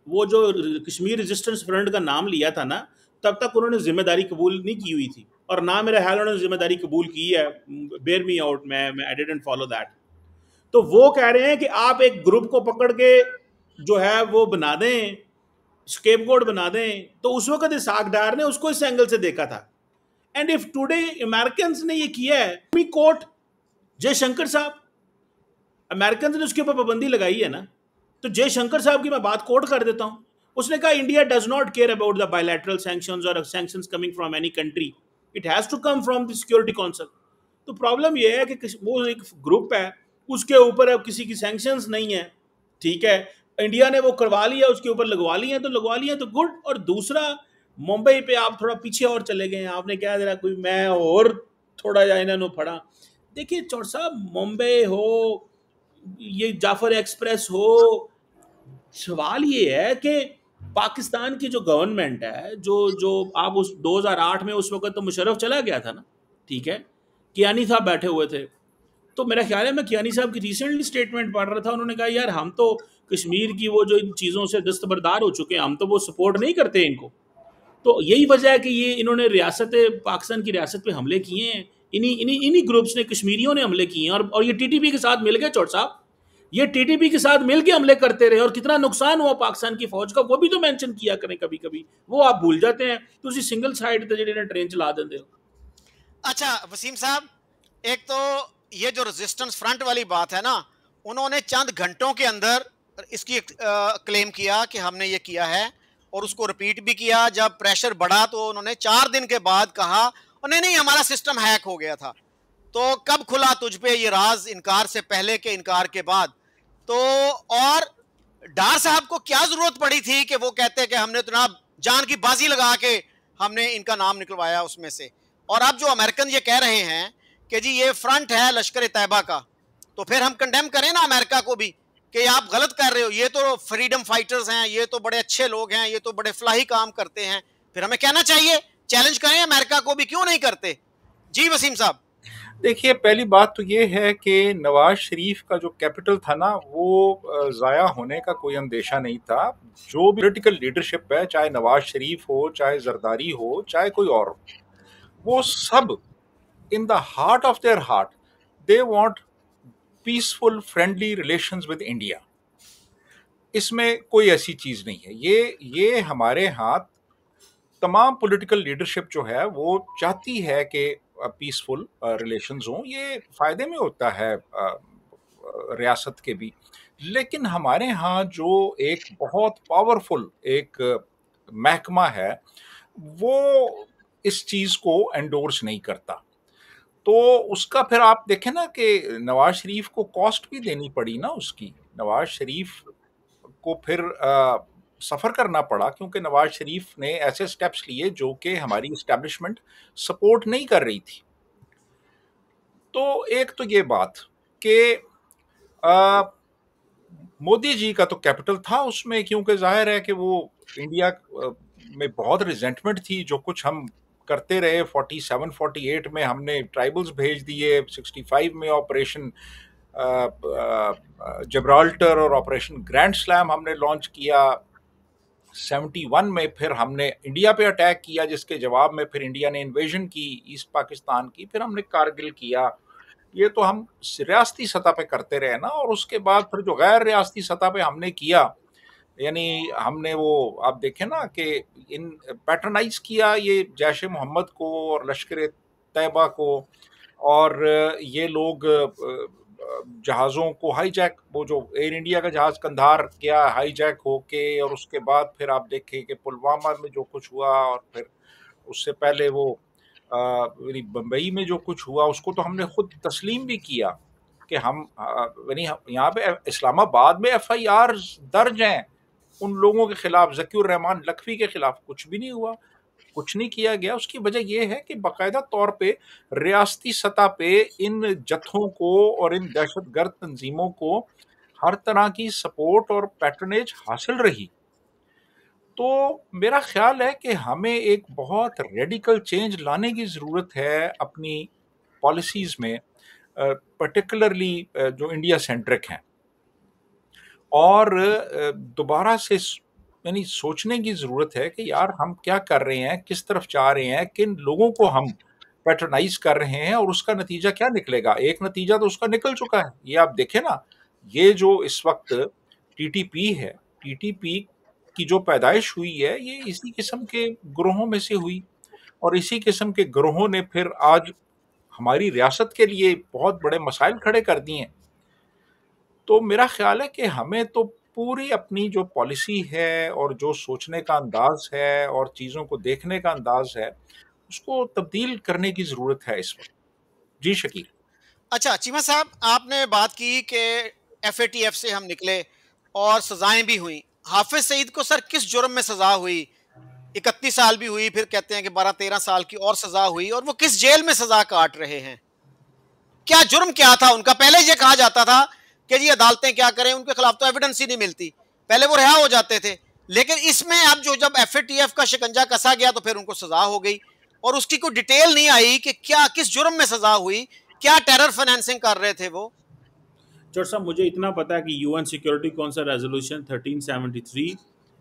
वो जो कश्मीर रेजिस्टेंस फ्रंट का नाम लिया था ना, तब तक उन्होंने जिम्मेदारी कबूल नहीं की हुई थी, और ना मेरे ख्याल उन्होंने जिम्मेदारी कबूल की है। बेयर मी आउट, मैं आई डिडंट फॉलो दैट। तो वो कह रहे हैं कि आप एक ग्रुप को पकड़ के जो है वो बना दें, स्केपगोड बना दें। तो उस वक्त इसाक डार ने उसको इस एंगल से देखा था। एंड इफ टुडे अमेरिकन ने ये किया है, कोर्ट जयशंकर साहब, अमेरिकन ने उसके ऊपर पाबंदी लगाई है ना, तो जयशंकर साहब की मैं बात कोट कर देता हूं। उसने कहा India does not care about the bilateral sanctions और sanctions coming from any country, it has to come from the security council. तो प्रॉब्लम यह है कि वो एक ग्रुप है, उसके ऊपर अब किसी की सैंक्शंस नहीं है, ठीक है, इंडिया ने वो करवा लिया, उसके ऊपर लगवा लिया, तो लगवा लिया तो गुड। और दूसरा, मुंबई पे आप थोड़ा पीछे और चले गए, आपने क्या जरा कोई मैं और थोड़ा जा इन्होंने पढ़ा। देखिए चौर साहब, मुंबई हो, ये जाफर एक्सप्रेस हो, सवाल ये है कि पाकिस्तान की जो गवर्नमेंट है, जो जो आप उस 2008 में, उस वक्त तो मुशर्रफ चला गया था ना, ठीक है, कियानी साहब बैठे हुए थे। तो मेरा ख्याल है, मैं कियानी साहब की रिसेंटली स्टेटमेंट पढ़ रहा था, उन्होंने कहा यार हम तो कश्मीर की वो जो इन चीज़ों से दस्तबरदार हो चुके हैं, हम तो वो सपोर्ट नहीं करते इनको। तो यही वजह है कि ये इन्होंने रियासत पाकिस्तान की रियासत पे हमले किए हैं। इन्हीं इन्हीं इन्हीं ग्रुप्स ने, कश्मीरियों ने हमले किए हैं, और ये टीटीपी के साथ मिल गए चौट साहब, ये टीटीपी के साथ मिलके हमले करते रहे, और कितना नुकसान हुआ पाकिस्तान की फौज का वो भी तो मेंशन किया करें कभी कभी, वो आप भूल जाते हैं। तो उसी सिंगल साइड ते ट्रेन चला देते हो। अच्छा वसीम साहब, एक तो ये जो रेजिस्टेंस फ्रंट वाली बात है ना, उन्होंने चंद घंटों के अंदर इसकी क्लेम किया कि हमने ये किया है, और उसको रिपीट भी किया। जब प्रेशर बढ़ा तो उन्होंने 4 दिन के बाद कहा नहीं नहीं हमारा सिस्टम हैक हो गया था। तो कब खुला तुझ पे ये राज, इनकार से पहले के इनकार के बाद? तो और डार साहब को क्या जरूरत पड़ी थी कि वो कहते कि हमने तो ना जान की बाजी लगा के हमने इनका नाम निकलवाया उसमें से। और अब जो अमेरिकन ये कह रहे हैं कि जी ये फ्रंट है लश्कर तैयबा का, तो फिर हम कंडेम करें ना अमेरिका को भी कि आप गलत कर रहे हो, ये तो फ्रीडम फाइटर्स हैं, ये तो बड़े अच्छे लोग हैं, ये तो बड़े फलाही काम करते हैं। फिर हमें कहना चाहिए, चैलेंज करें अमेरिका को भी, क्यों नहीं करते? जी वसीम साहब। देखिए, पहली बात तो ये है कि नवाज शरीफ का जो कैपिटल था ना, वो ज़ाया होने का कोई अंदेशा नहीं था। जो भी पॉलिटिकल लीडरशिप है, चाहे नवाज शरीफ हो, चाहे जरदारी हो, चाहे कोई और हो, वो सब in the heart of their heart they want peaceful friendly relations with India. इसमें कोई ऐसी चीज़ नहीं है। ये हमारे हाथ तमाम पॉलिटिकल लीडरशिप जो है वो चाहती है कि पीसफुल रिलेशंस हों। ये फ़ायदे में होता है रियासत के भी। लेकिन हमारे यहाँ जो एक बहुत पावरफुल एक महकमा है, वो इस चीज़ को एंडोर्स नहीं करता। तो उसका फिर आप देखें ना कि नवाज शरीफ को कॉस्ट भी देनी पड़ी ना उसकी। नवाज शरीफ को फिर सफ़र करना पड़ा, क्योंकि नवाज शरीफ ने ऐसे स्टेप्स लिए जो कि हमारी इस्टेब्लिशमेंट सपोर्ट नहीं कर रही थी। तो एक तो ये बात कि मोदी जी का तो कैपिटल था उसमें, क्योंकि जाहिर है कि वो इंडिया में बहुत रिजेंटमेंट थी। जो कुछ हम करते रहे 47-48 में हमने ट्राइबल्स भेज दिए, 65 में ऑपरेशन जब्राल्टर और ऑपरेशन ग्रैंड स्लैम हमने लॉन्च किया, 71 में फिर हमने इंडिया पे अटैक किया, जिसके जवाब में फिर इंडिया ने इन्वेजन की ईस्ट पाकिस्तान की, फिर हमने कारगिल किया। ये तो हम रियासती सतह पे करते रहे ना। और उसके बाद फिर जो गैर रियासती सतह पे हमने किया, यानी हमने वो आप देखें ना कि इन पैटर्नाइज किया ये जैश ए मोहम्मद को और लश्कर तैयबा को, और ये लोग जहाज़ों को हाईजैक, वो जो एयर इंडिया का जहाज़ कंधार किया हाईजैक होके, और उसके बाद फिर आप देखें कि पुलवामा में जो कुछ हुआ, और फिर उससे पहले वो बम्बई में जो कुछ हुआ, उसको तो हमने खुद तस्लीम भी किया कि हम यानी यहाँ पे इस्लामाबाद में FIR दर्ज हैं उन लोगों के खिलाफ। ज़कीउर रहमान लखवी के खिलाफ कुछ भी नहीं हुआ, कुछ नहीं किया गया। उसकी वजह यह है कि बाकायदा तौर पे रियासती सतह पे इन जत्थों को और इन दहशतगर्द तंजीमों को हर तरह की सपोर्ट और पैट्रनेज हासिल रही। तो मेरा ख्याल है कि हमें एक बहुत रेडिकल चेंज लाने की ज़रूरत है अपनी पॉलिसीज़ में, पर्टिकुलरली जो इंडिया सेंट्रिक हैं, और दोबारा से यानी सोचने की ज़रूरत है कि यार हम क्या कर रहे हैं, किस तरफ जा रहे हैं, किन लोगों को हम पैट्रनाइज कर रहे हैं और उसका नतीजा क्या निकलेगा। एक नतीजा तो उसका निकल चुका है, ये आप देखें ना, ये जो इस वक्त टीटीपी है, टीटीपी की जो पैदाइश हुई है ये इसी किस्म के ग्रोहों में से हुई, और इसी किस्म के ग्रोहों ने फिर आज हमारी रियासत के लिए बहुत बड़े मसाइल खड़े कर दिए हैं। तो मेरा ख्याल है कि हमें तो पूरी अपनी जो पॉलिसी है और जो सोचने का अंदाज है और चीज़ों को देखने का अंदाज है, उसको तब्दील करने की ज़रूरत है इस वक्त। जी शकील। अच्छा चीमा साहब, आपने बात की कि एफएटीएफ से हम निकले और सजाएं भी हुई। हाफिज सईद को सर किस जुर्म में सजा हुई? 31 साल भी हुई, फिर कहते हैं कि 12-13 साल की और सजा हुई, और वो किस जेल में सजा काट रहे हैं? क्या जुर्म क्या था उनका? पहले ये कहा जाता था कि जी अदालतें क्या करें, उनके खिलाफ तो एविडेंस ही नहीं मिलती, पहले वो रिहा हो जाते थे। लेकिन इसमें अब जो जब एफएटीएफ का शिकंजा कसा गया तो फिर उनको सजा हो गई, और उसकी कोई डिटेल नहीं आई कि क्या किस जुर्म में सजा हुई, क्या टेरर फाइनेंसिंग कर रहे थे वो। चौर साहब, मुझे इतना पता है कि UN security council resolution 1373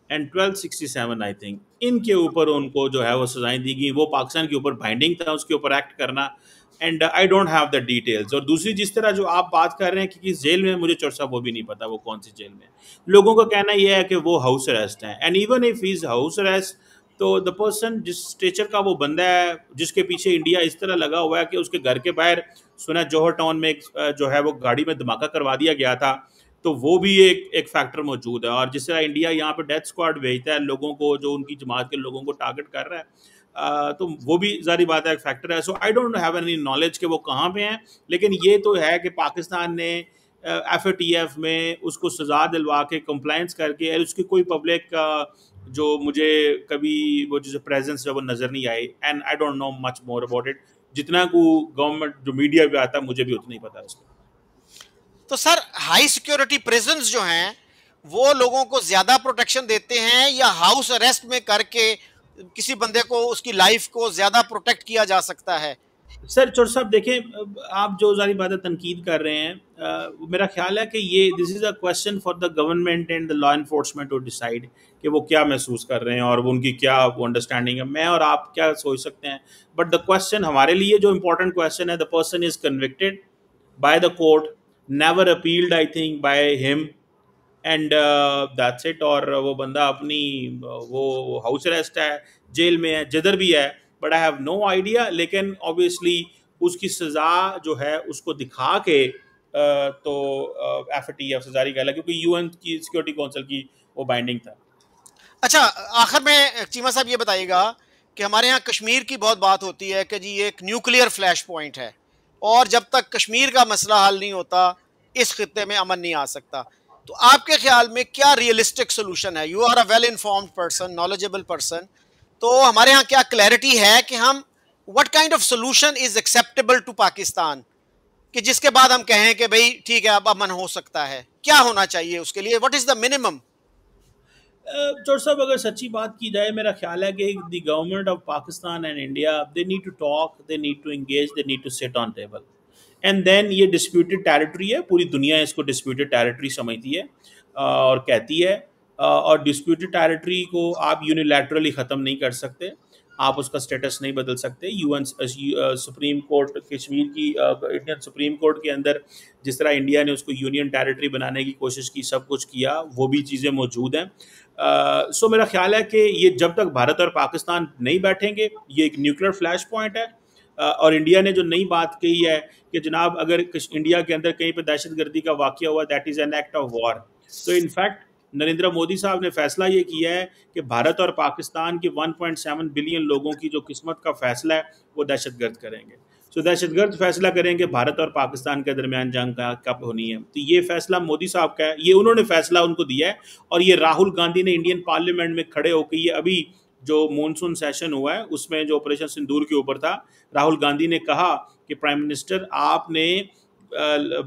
and 1267 I think, इनके ऊपर उनको जो है वो सजाएं दी गई। वो पाकिस्तान के ऊपर बाइंडिंग था उसके ऊपर एक्ट करना, and I don't have the details. और दूसरी जिस तरह जो आप बात कर रहे हैं कि किस जेल में, मुझे चौर साहब वो भी नहीं पता वो कौन सी जेल में। लोगों का कहना यह है कि वो हाउस अरेस्ट है, and even if is house arrest तो द पर्सन जिस स्टेचर का वो बंदा है, जिसके पीछे इंडिया इस तरह लगा हुआ है कि उसके घर के बाहर सुना जौहर टाउन में जो है वो गाड़ी में धमाका करवा दिया गया था, तो वो भी एक फैक्टर मौजूद है। और जिस तरह इंडिया यहाँ पे डेथ स्क्वाड भेजता है लोगों को, जो उनकी जमात के लोगों को टारगेट कर रहा है, तो वो भी जारी बात है एक फैक्टर है। So I don't have any knowledge कि वो कहाँ पे हैं, लेकिन ये तो है कि पाकिस्तान ने एफएटीएफ में उसको सजा दिलवा के कंप्लाइंस करके, और उसकी कोई पब्लिक जो मुझे कभी वो जैसे प्रेजेंस है वो नज़र नहीं आई, and I don't know much more about it. जितना को गवर्नमेंट जो मीडिया पे आता है मुझे भी उतना ही पता है उसका। तो सर हाई सिक्योरिटी प्रिजन्स जो हैं वो लोगों को ज्यादा प्रोटेक्शन देते हैं, या हाउस अरेस्ट में करके किसी बंदे को उसकी लाइफ को ज्यादा प्रोटेक्ट किया जा सकता है? सर चोर साहब देखें, आप जो सारी बातें तनकीद कर रहे हैं, मेरा ख्याल है कि ये this is a question for the government and the law enforcement to decide कि वो क्या महसूस कर रहे हैं और वो उनकी क्या वो अंडरस्टैंडिंग है। मैं और आप क्या सोच सकते हैं, बट द क्वेश्चन हमारे लिए जो इम्पोर्टेंट क्वेश्चन है, the person is convicted by the court, never appealed I think by him, and that's it. और वो बंदा अपनी वो हाउस अरेस्ट है, जेल में है, जिधर भी है, but I have no idea. लेकिन ऑब्वियसली उसकी सज़ा जो है उसको दिखा के तो एफएटीएफ से जारी कर, क्योंकि यूएन की सिक्योरिटी काउंसिल की वो बाइंडिंग था। अच्छा, आखिर में चीमा साहब ये बताइएगा कि हमारे यहाँ कश्मीर की बहुत बात होती है कि जी ये एक न्यूक्लियर फ्लैश पॉइंट है, और जब तक कश्मीर का मसला हल नहीं होता इस खित्ते में अमन नहीं आ सकता। तो आपके ख्याल में क्या रियलिस्टिक सोल्यूशन है? You are a well informed person, knowledgeable person, तो हमारे यहाँ क्या क्लैरिटी है कि हम what kind of solution is acceptable to Pakistan, कि जिसके बाद हम कहें कि भाई ठीक है अब अमन हो सकता है? क्या होना चाहिए उसके लिए? What is the minimum? चौर साहब, अगर सच्ची बात की जाए, मेरा ख्याल है कि the government of Pakistan and India, they need to talk, they need to engage, they need to sit on table, and then ये डिस्प्यूटेड टेरिटरी है, पूरी दुनिया इसको डिस्प्यूटेड टेरिटरी समझती है और कहती है, और डिस्प्यूटेड टेरिटरी को आप यूनिलैटरली ख़त्म नहीं कर सकते, आप उसका स्टेटस नहीं बदल सकते। यूएन सुप्रीम कोर्ट कश्मीर की इंडियन सुप्रीम कोर्ट के अंदर जिस तरह इंडिया ने उसको यूनियन टेरिटरी बनाने की कोशिश की, सब कुछ किया, वो भी चीज़ें मौजूद हैं। सो मेरा ख्याल है कि ये जब तक भारत और पाकिस्तान नहीं बैठेंगे, ये एक न्यूक्लियर फ्लैश पॉइंट है। और इंडिया ने जो नई बात कही है कि जनाब अगर इंडिया के अंदर कहीं पर दहशतगर्दी का वाक़या हुआ, that is an act of war. तो इनफैक्ट नरेंद्र मोदी साहब ने फैसला ये किया है कि भारत और पाकिस्तान के 1.7 बिलियन लोगों की जो किस्मत का फैसला है वो दहशतगर्द करेंगे। सो दहशतगर्द फैसला करेंगे भारत और पाकिस्तान के दरमियान जंग कब होनी है। तो ये फैसला मोदी साहब का है, ये उन्होंने फैसला उनको दिया है, और ये राहुल गांधी ने इंडियन पार्लियामेंट में खड़े होकर, ये अभी जो मॉनसून सेशन हुआ है उसमें जो ऑपरेशन सिंदूर के ऊपर था, राहुल गांधी ने कहा कि प्राइम मिनिस्टर आपने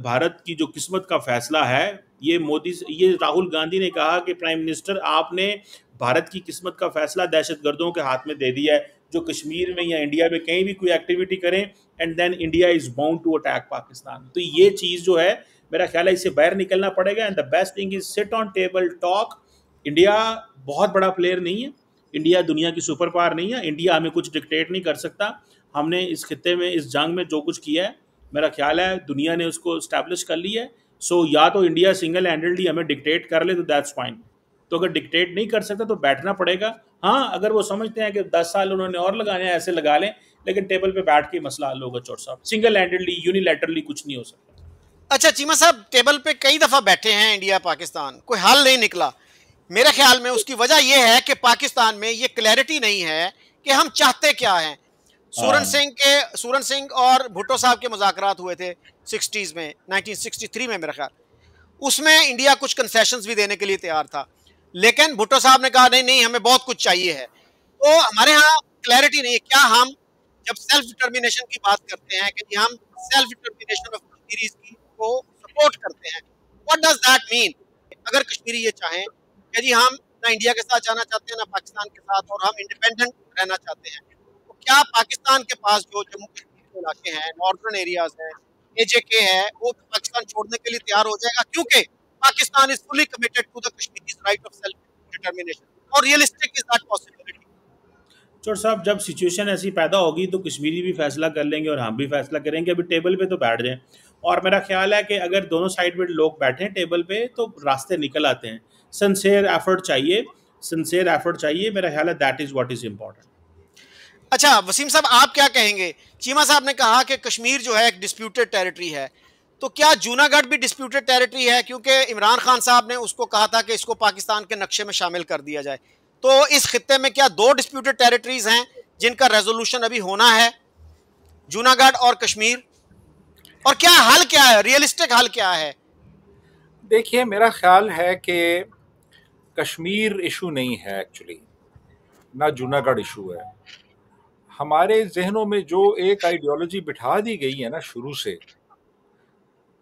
भारत की जो किस्मत का फैसला है ये राहुल गांधी ने कहा कि प्राइम मिनिस्टर आपने भारत की किस्मत का फैसला दहशतगर्दों के हाथ में दे दिया है, जो कश्मीर में या इंडिया में कहीं भी कोई एक्टिविटी करें, and then India is bound to attack Pakistan. तो ये चीज़ जो है, मेरा ख्याल है इससे बाहर निकलना पड़ेगा, and the best thing is seat on table talk. India बहुत बड़ा प्लेयर नहीं है, इंडिया दुनिया की सुपर पावर नहीं है, इंडिया हमें कुछ डिक्टेट नहीं कर सकता। हमने इस खित्ते में, इस जंग में जो कुछ किया है, मेरा ख्याल है दुनिया ने उसको इस्टेब्लिश कर लिया है। सो या तो इंडिया सिंगल हैंडेडली हमें डिक्टेट कर ले तो दैट्स फाइन, तो अगर डिक्टेट नहीं कर सकता तो बैठना पड़ेगा। हाँ, अगर वो समझते हैं कि 10 साल उन्होंने और लगाने हैं, ऐसे लगा लें, लेकिन टेबल पे बैठ के मसला हल होगा। चौर साहब, सिंगल हैंडेडली यूनिलैटरली कुछ नहीं हो सकता। अच्छा चीमा साहब, टेबल पे कई दफा बैठे हैं इंडिया पाकिस्तान, कोई हल नहीं निकला। मेरे ख्याल में उसकी वजह यह है कि पाकिस्तान में ये क्लैरिटी नहीं है कि हम चाहते क्या हैं। सूरन सिंह और भुट्टो साहब के मुज़ाकरात हुए थे 60s में, 1963 में मेरा ख्याल, उसमें इंडिया कुछ कंसेशंस भी देने के लिए तैयार था, लेकिन भुट्टो साहब ने कहा नहीं नहीं, हमें बहुत कुछ चाहिए है। तो हमारे यहाँ क्लैरिटी नहीं है, क्या हम जब सेल्फ डिटर्मिनेशन की बात करते हैं कि हम सेल्फ डिटर्मिनेशन ऑफ कश्मीरीज की को सपोर्ट करते हैं, व्हाट डज दैट मीन? अगर कश्मीरी ये चाहें कि जी हम ना इंडिया के साथ जाना चाहते हैं ना पाकिस्तान के साथ, और हम इंडिपेंडेंट रहना चाहते हैं, तो क्या पाकिस्तान के पास जो जम्मू कश्मीर के इलाके हैं, नॉर्दर्न एरियाज हैं, AJK है, वो पाकिस्तान छोड़ने के लिए तैयार हो जाएगा? क्योंकि Pakistan is fully committed to the Kashmiris right of self determination, और रियलिस्टिक इज दैट पॉसिबिलिटी? चोर साहब, जब सिचुएशन ऐसी पैदा होगी तो कश्मीरी भी फैसला कर लेंगे और हम भी फैसला करेंगे। अभी टेबल पे तो बैठ जाएं, और मेरा ख्याल है कि अगर दोनों साइड में लोग बैठें टेबल पे तो रास्ते निकल आते हैं। सिंसियर एफर्ट चाहिए, सिंसियर एफर्ट चाहिए, मेरा ख्याल है that is what is important. अच्छा वसीम साहब, आप क्या कहेंगे? चीमा साहब ने कहा कि कश्मीर जो है एक डिस्प्यूटेड टेरिटरी है, तो क्या जूनागढ़ भी डिस्प्यूटेड टेरिटरी है? क्योंकि इमरान खान साहब ने उसको कहा था कि इसको पाकिस्तान के नक्शे में शामिल कर दिया जाए। तो इस खित्ते में क्या दो डिस्प्यूटेड टेरिटरीज हैं जिनका रेजोल्यूशन अभी होना है, जूनागढ़ और कश्मीर? और क्या हल क्या है, रियलिस्टिक हल क्या है? देखिए, मेरा ख्याल है कि कश्मीर इशू नहीं है एक्चुअली, ना जूनागढ़ इशू है। हमारे जहनों में जो एक आइडियोलॉजी बिठा दी गई है ना शुरू से,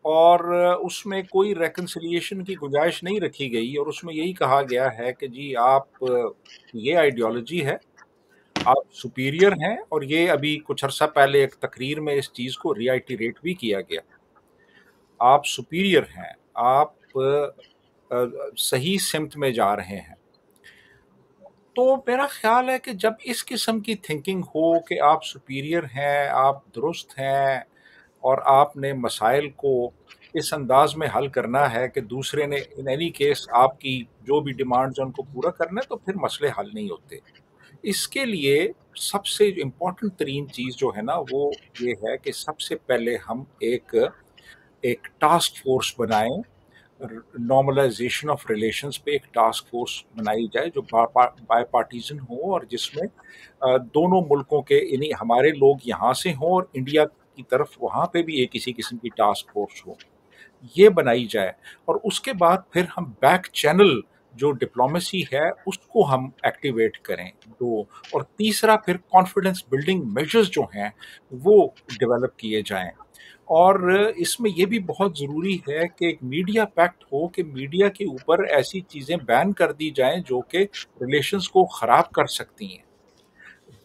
और उसमें कोई रेकन्सिलिएशन की गुंजाइश नहीं रखी गई, और उसमें यही कहा गया है कि जी आप ये आइडियोलॉजी है, आप सुपीरियर हैं, और ये अभी कुछ अर्सा पहले एक तकरीर में इस चीज़ को रिआइटरेट भी किया गया, आप सुपीरियर हैं, आप सही सिमत में जा रहे हैं। तो मेरा ख्याल है कि जब इस किस्म की थिंकिंग हो कि आप सुपीरियर हैं, आप दुरुस्त हैं, और आपने मसाइल को इस अंदाज में हल करना है कि दूसरे ने इन एनी केस आपकी जो भी डिमांड्स हैं उनको पूरा करना है, तो फिर मसले हल नहीं होते। इसके लिए सबसे इम्पोर्टेंट तरीन चीज़ जो है ना, वो ये है कि सबसे पहले हम एक टास्क फोर्स बनाएं, नॉर्मलाइजेशन ऑफ रिलेशंस पे एक टास्क फोर्स बनाई जाए जो बाय पार्टीजन हो, और जिसमें दोनों मुल्कों के यानी हमारे लोग यहाँ से हों और इंडिया की तरफ वहाँ पे भी एक किसी किस्म की टास्क फोर्स हो, ये बनाई जाए। और उसके बाद फिर हम बैक चैनल जो डिप्लोमेसी है उसको हम एक्टिवेट करें, दो। और तीसरा, फिर कॉन्फिडेंस बिल्डिंग मेजर्स जो हैं वो डेवलप किए जाएं। और इसमें यह भी बहुत ज़रूरी है कि एक मीडिया पैक्ट हो कि मीडिया के ऊपर ऐसी चीज़ें बैन कर दी जाएं जो कि रिलेशंस को ख़राब कर सकती हैं,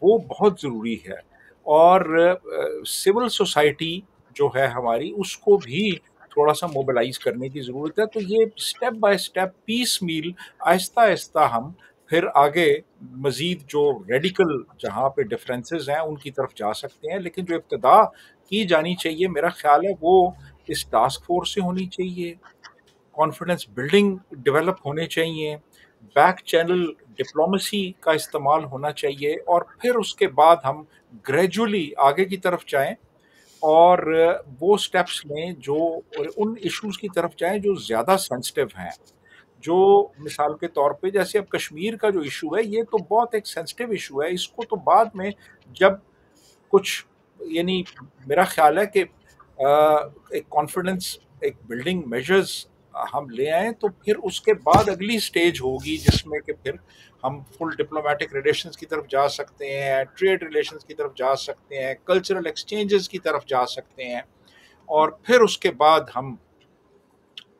वो बहुत ज़रूरी है। और सिविल सोसाइटी जो है हमारी, उसको भी थोड़ा सा मोबिलाइज करने की ज़रूरत है। तो ये स्टेप बाय स्टेप, पीस मील, आहिस्ता आहिस्ता हम फिर आगे मज़ीद जो रेडिकल जहाँ पे डिफरेंसेस हैं उनकी तरफ जा सकते हैं। लेकिन जो इब्तदा की जानी चाहिए, मेरा ख्याल है वो इस टास्क फोर्स से होनी चाहिए, कॉन्फिडेंस बिल्डिंग डेवलप होने चाहिए, बैक चैनल डिप्लोमेसी का इस्तेमाल होना चाहिए, और फिर उसके बाद हम ग्रेजुअली आगे की तरफ जाएं और वो स्टेप्स लें जो उन इश्यूज की तरफ जाएं जो ज़्यादा सेंसिटिव हैं। जो मिसाल के तौर पे जैसे अब कश्मीर का जो इशू है, ये तो बहुत एक सेंसिटिव इशू है। इसको तो बाद में जब कुछ यानी मेरा ख्याल है कि एक कॉन्फिडेंस, एक बिल्डिंग मेजर्स हम ले आए, तो फिर उसके बाद अगली स्टेज होगी जिसमें कि फिर हम फुल डिप्लोमेटिक रिलेशंस की तरफ जा सकते हैं, ट्रेड रिलेशंस की तरफ जा सकते हैं, कल्चरल एक्सचेंजेस की तरफ जा सकते हैं, और फिर उसके बाद हम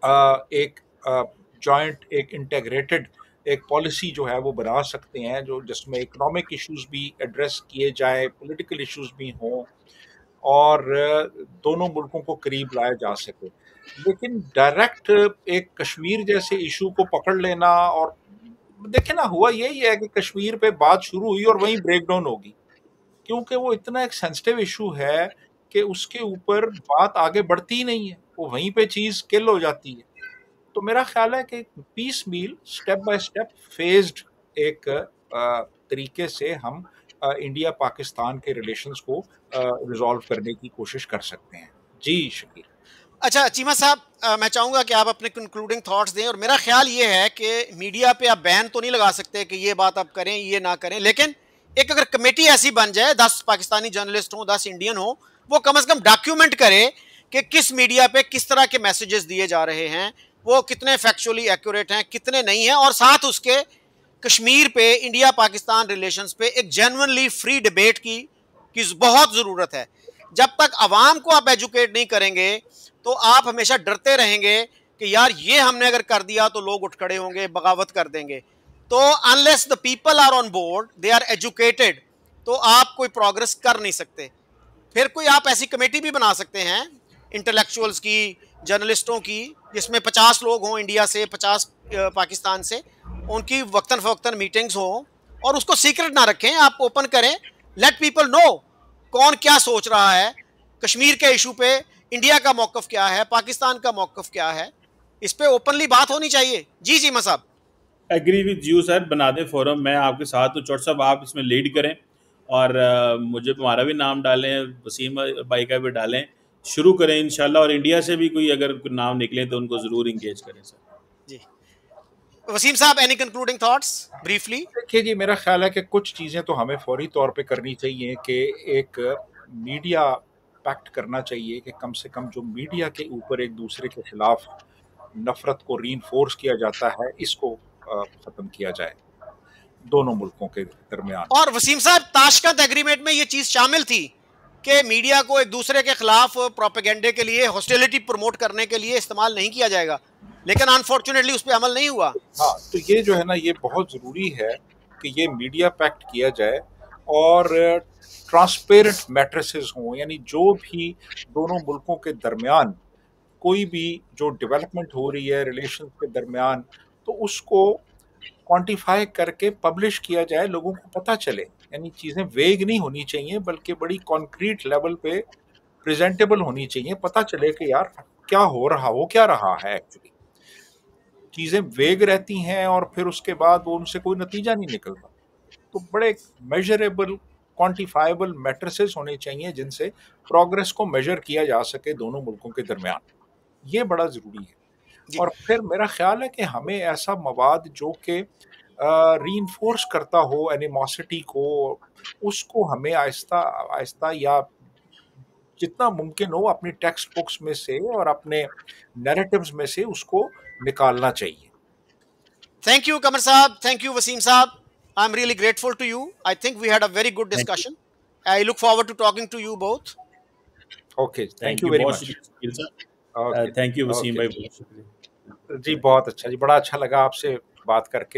एक जॉइंट, एक इंटीग्रेटेड एक पॉलिसी जो है वो बना सकते हैं, जो जिसमें इकोनॉमिक इश्यूज भी एड्रेस किए जाए, पॉलिटिकल इश्यूज भी हों, और दोनों मुल्कों को करीब लाया जा सके। लेकिन डायरेक्ट एक कश्मीर जैसे इशू को पकड़ लेना, और देखे ना, हुआ यही है कि कश्मीर पे बात शुरू हुई और वहीं ब्रेक डाउन होगी, क्योंकि वो इतना एक सेंसिटिव इशू है कि उसके ऊपर बात आगे बढ़ती ही नहीं है, वो वहीं पे चीज़ किल हो जाती है। तो मेरा ख्याल है कि piecemeal, step by step, phased एक तरीके से हम इंडिया पाकिस्तान के रिलेशंस को रिजॉल्व करने की कोशिश कर सकते हैं। जी शकील। अच्छा चीमा साहब, मैं चाहूंगा कि आप अपने कंक्लूडिंग थॉट्स दें। और मेरा ख्याल ये है कि मीडिया पे आप बैन तो नहीं लगा सकते कि ये बात आप करें ये ना करें, लेकिन एक अगर कमेटी ऐसी बन जाए, 10 पाकिस्तानी जर्नलिस्ट हो, 10 इंडियन हो, वो कम से कम डॉक्यूमेंट करे कि किस मीडिया पे किस तरह के मैसेजेस दिए जा रहे हैं, वो कितने फैक्चुअली एक्यूरेट हैं, कितने नहीं हैं, और साथ उसके कश्मीर पे इंडिया पाकिस्तान रिलेशंस पे एक जेन्युइनली फ्री डिबेट की बहुत ज़रूरत है। जब तक आवाम को आप एजुकेट नहीं करेंगे तो आप हमेशा डरते रहेंगे कि यार ये हमने अगर कर दिया तो लोग उठ खड़े होंगे, बगावत कर देंगे। तो unless the people are on board, they are educated, तो आप कोई प्रोग्रेस कर नहीं सकते। फिर कोई आप ऐसी कमेटी भी बना सकते हैं इंटेलेक्चुअल्स की, जर्नलिस्टों की, जिसमें 50 लोग हों इंडिया से, 50 पाकिस्तान से, उनकी वक्तन फवक्तन मीटिंग्स हों, और उसको सीक्रेट ना रखें, आप ओपन करें, लेट पीपल नो कौन क्या सोच रहा है कश्मीर के इशू पे, इंडिया का मौकफ क्या है, पाकिस्तान का मौकफ क्या है, इस पे ओपनली बात होनी चाहिए। जी जी मसाब। एग्री विद यू सर, बना दें फोरम, मैं आपके साथ हूँ। चौट साहब आप इसमें लीड करें, और मुझे हमारा भी नाम डालें, वसीम भाई का भी डालें, शुरू करें इंशाल्लाह। और इंडिया से भी कोई अगर नाम निकले तो उनको ज़रूर इंगेज करें सर। जी वसीम साहब, एनी कंक्लूडिंग थॉट्स ब्रीफली? देखिए जी, मेरा ख्याल है कि कुछ चीज़ें तो हमें फौरी तौर पे करनी चाहिए कि एक मीडिया पैक्ट करना चाहिए कि कम से कम जो मीडिया के ऊपर एक दूसरे के खिलाफ नफरत को रीइंफोर्स किया जाता है, इसको ख़त्म किया जाए दोनों मुल्कों के दरमियान। और वसीम साहब, ताशकंद एग्रीमेंट में ये चीज शामिल थी कि मीडिया को एक दूसरे के खिलाफ प्रोपेगेंडे के लिए, हॉस्टिलिटी प्रमोट करने के लिए इस्तेमाल नहीं किया जाएगा, लेकिन अनफॉर्चुनेटली उस पर अमल नहीं हुआ। हाँ, तो ये जो है ना, ये बहुत ज़रूरी है कि ये मीडिया पैक्ट किया जाए, और ट्रांसपेरेंट मैट्रिसेस हों, यानी जो भी दोनों मुल्कों के दरमियान कोई भी जो डेवलपमेंट हो रही है रिलेशन के दरमियान, तो उसको क्वांटिफाई करके पब्लिश किया जाए, लोगों को पता चले। यानी चीज़ें वेग नहीं होनी चाहिए, बल्कि बड़ी कॉन्क्रीट लेवल पे प्रेजेंटेबल होनी चाहिए, पता चले कि यार क्या हो रहा, हो क्या रहा है एक्चुअली। चीज़ें वेग रहती हैं और फिर उसके बाद वो उनसे कोई नतीजा नहीं निकलता। तो बड़े मेजरेबल, क्वांटिफाइबल मैट्रिसेस होने चाहिए जिनसे प्रोग्रेस को मेजर किया जा सके दोनों मुल्कों के दरमियान। ये बड़ा ज़रूरी है। जी और फिर मेरा ख्याल है कि हमें ऐसा मवाद जो कि रीइंफोर्स करता हो एनिमोसिटी को, उसको हमें आहिस्ता आहिस्ता या जितना मुमकिन हो अपनी टेक्स्ट बुक्स में से और अपने नैरेटिव्स में से उसको निकालना चाहिए। थैंक यू कमर साहब, थैंक यू वसीम साहब, I am really grateful to you. I think we had a very good thank you. Discussion. I look forward to talking to you both. Okay, thank thank you you, very बहुत much. शुक्रिया sir. Okay. Thank you Waseem okay भाई, जी। बहुत शुक्रिया। जी बहुत अच्छा जी, बड़ा अच्छा लगा आपसे बात करके।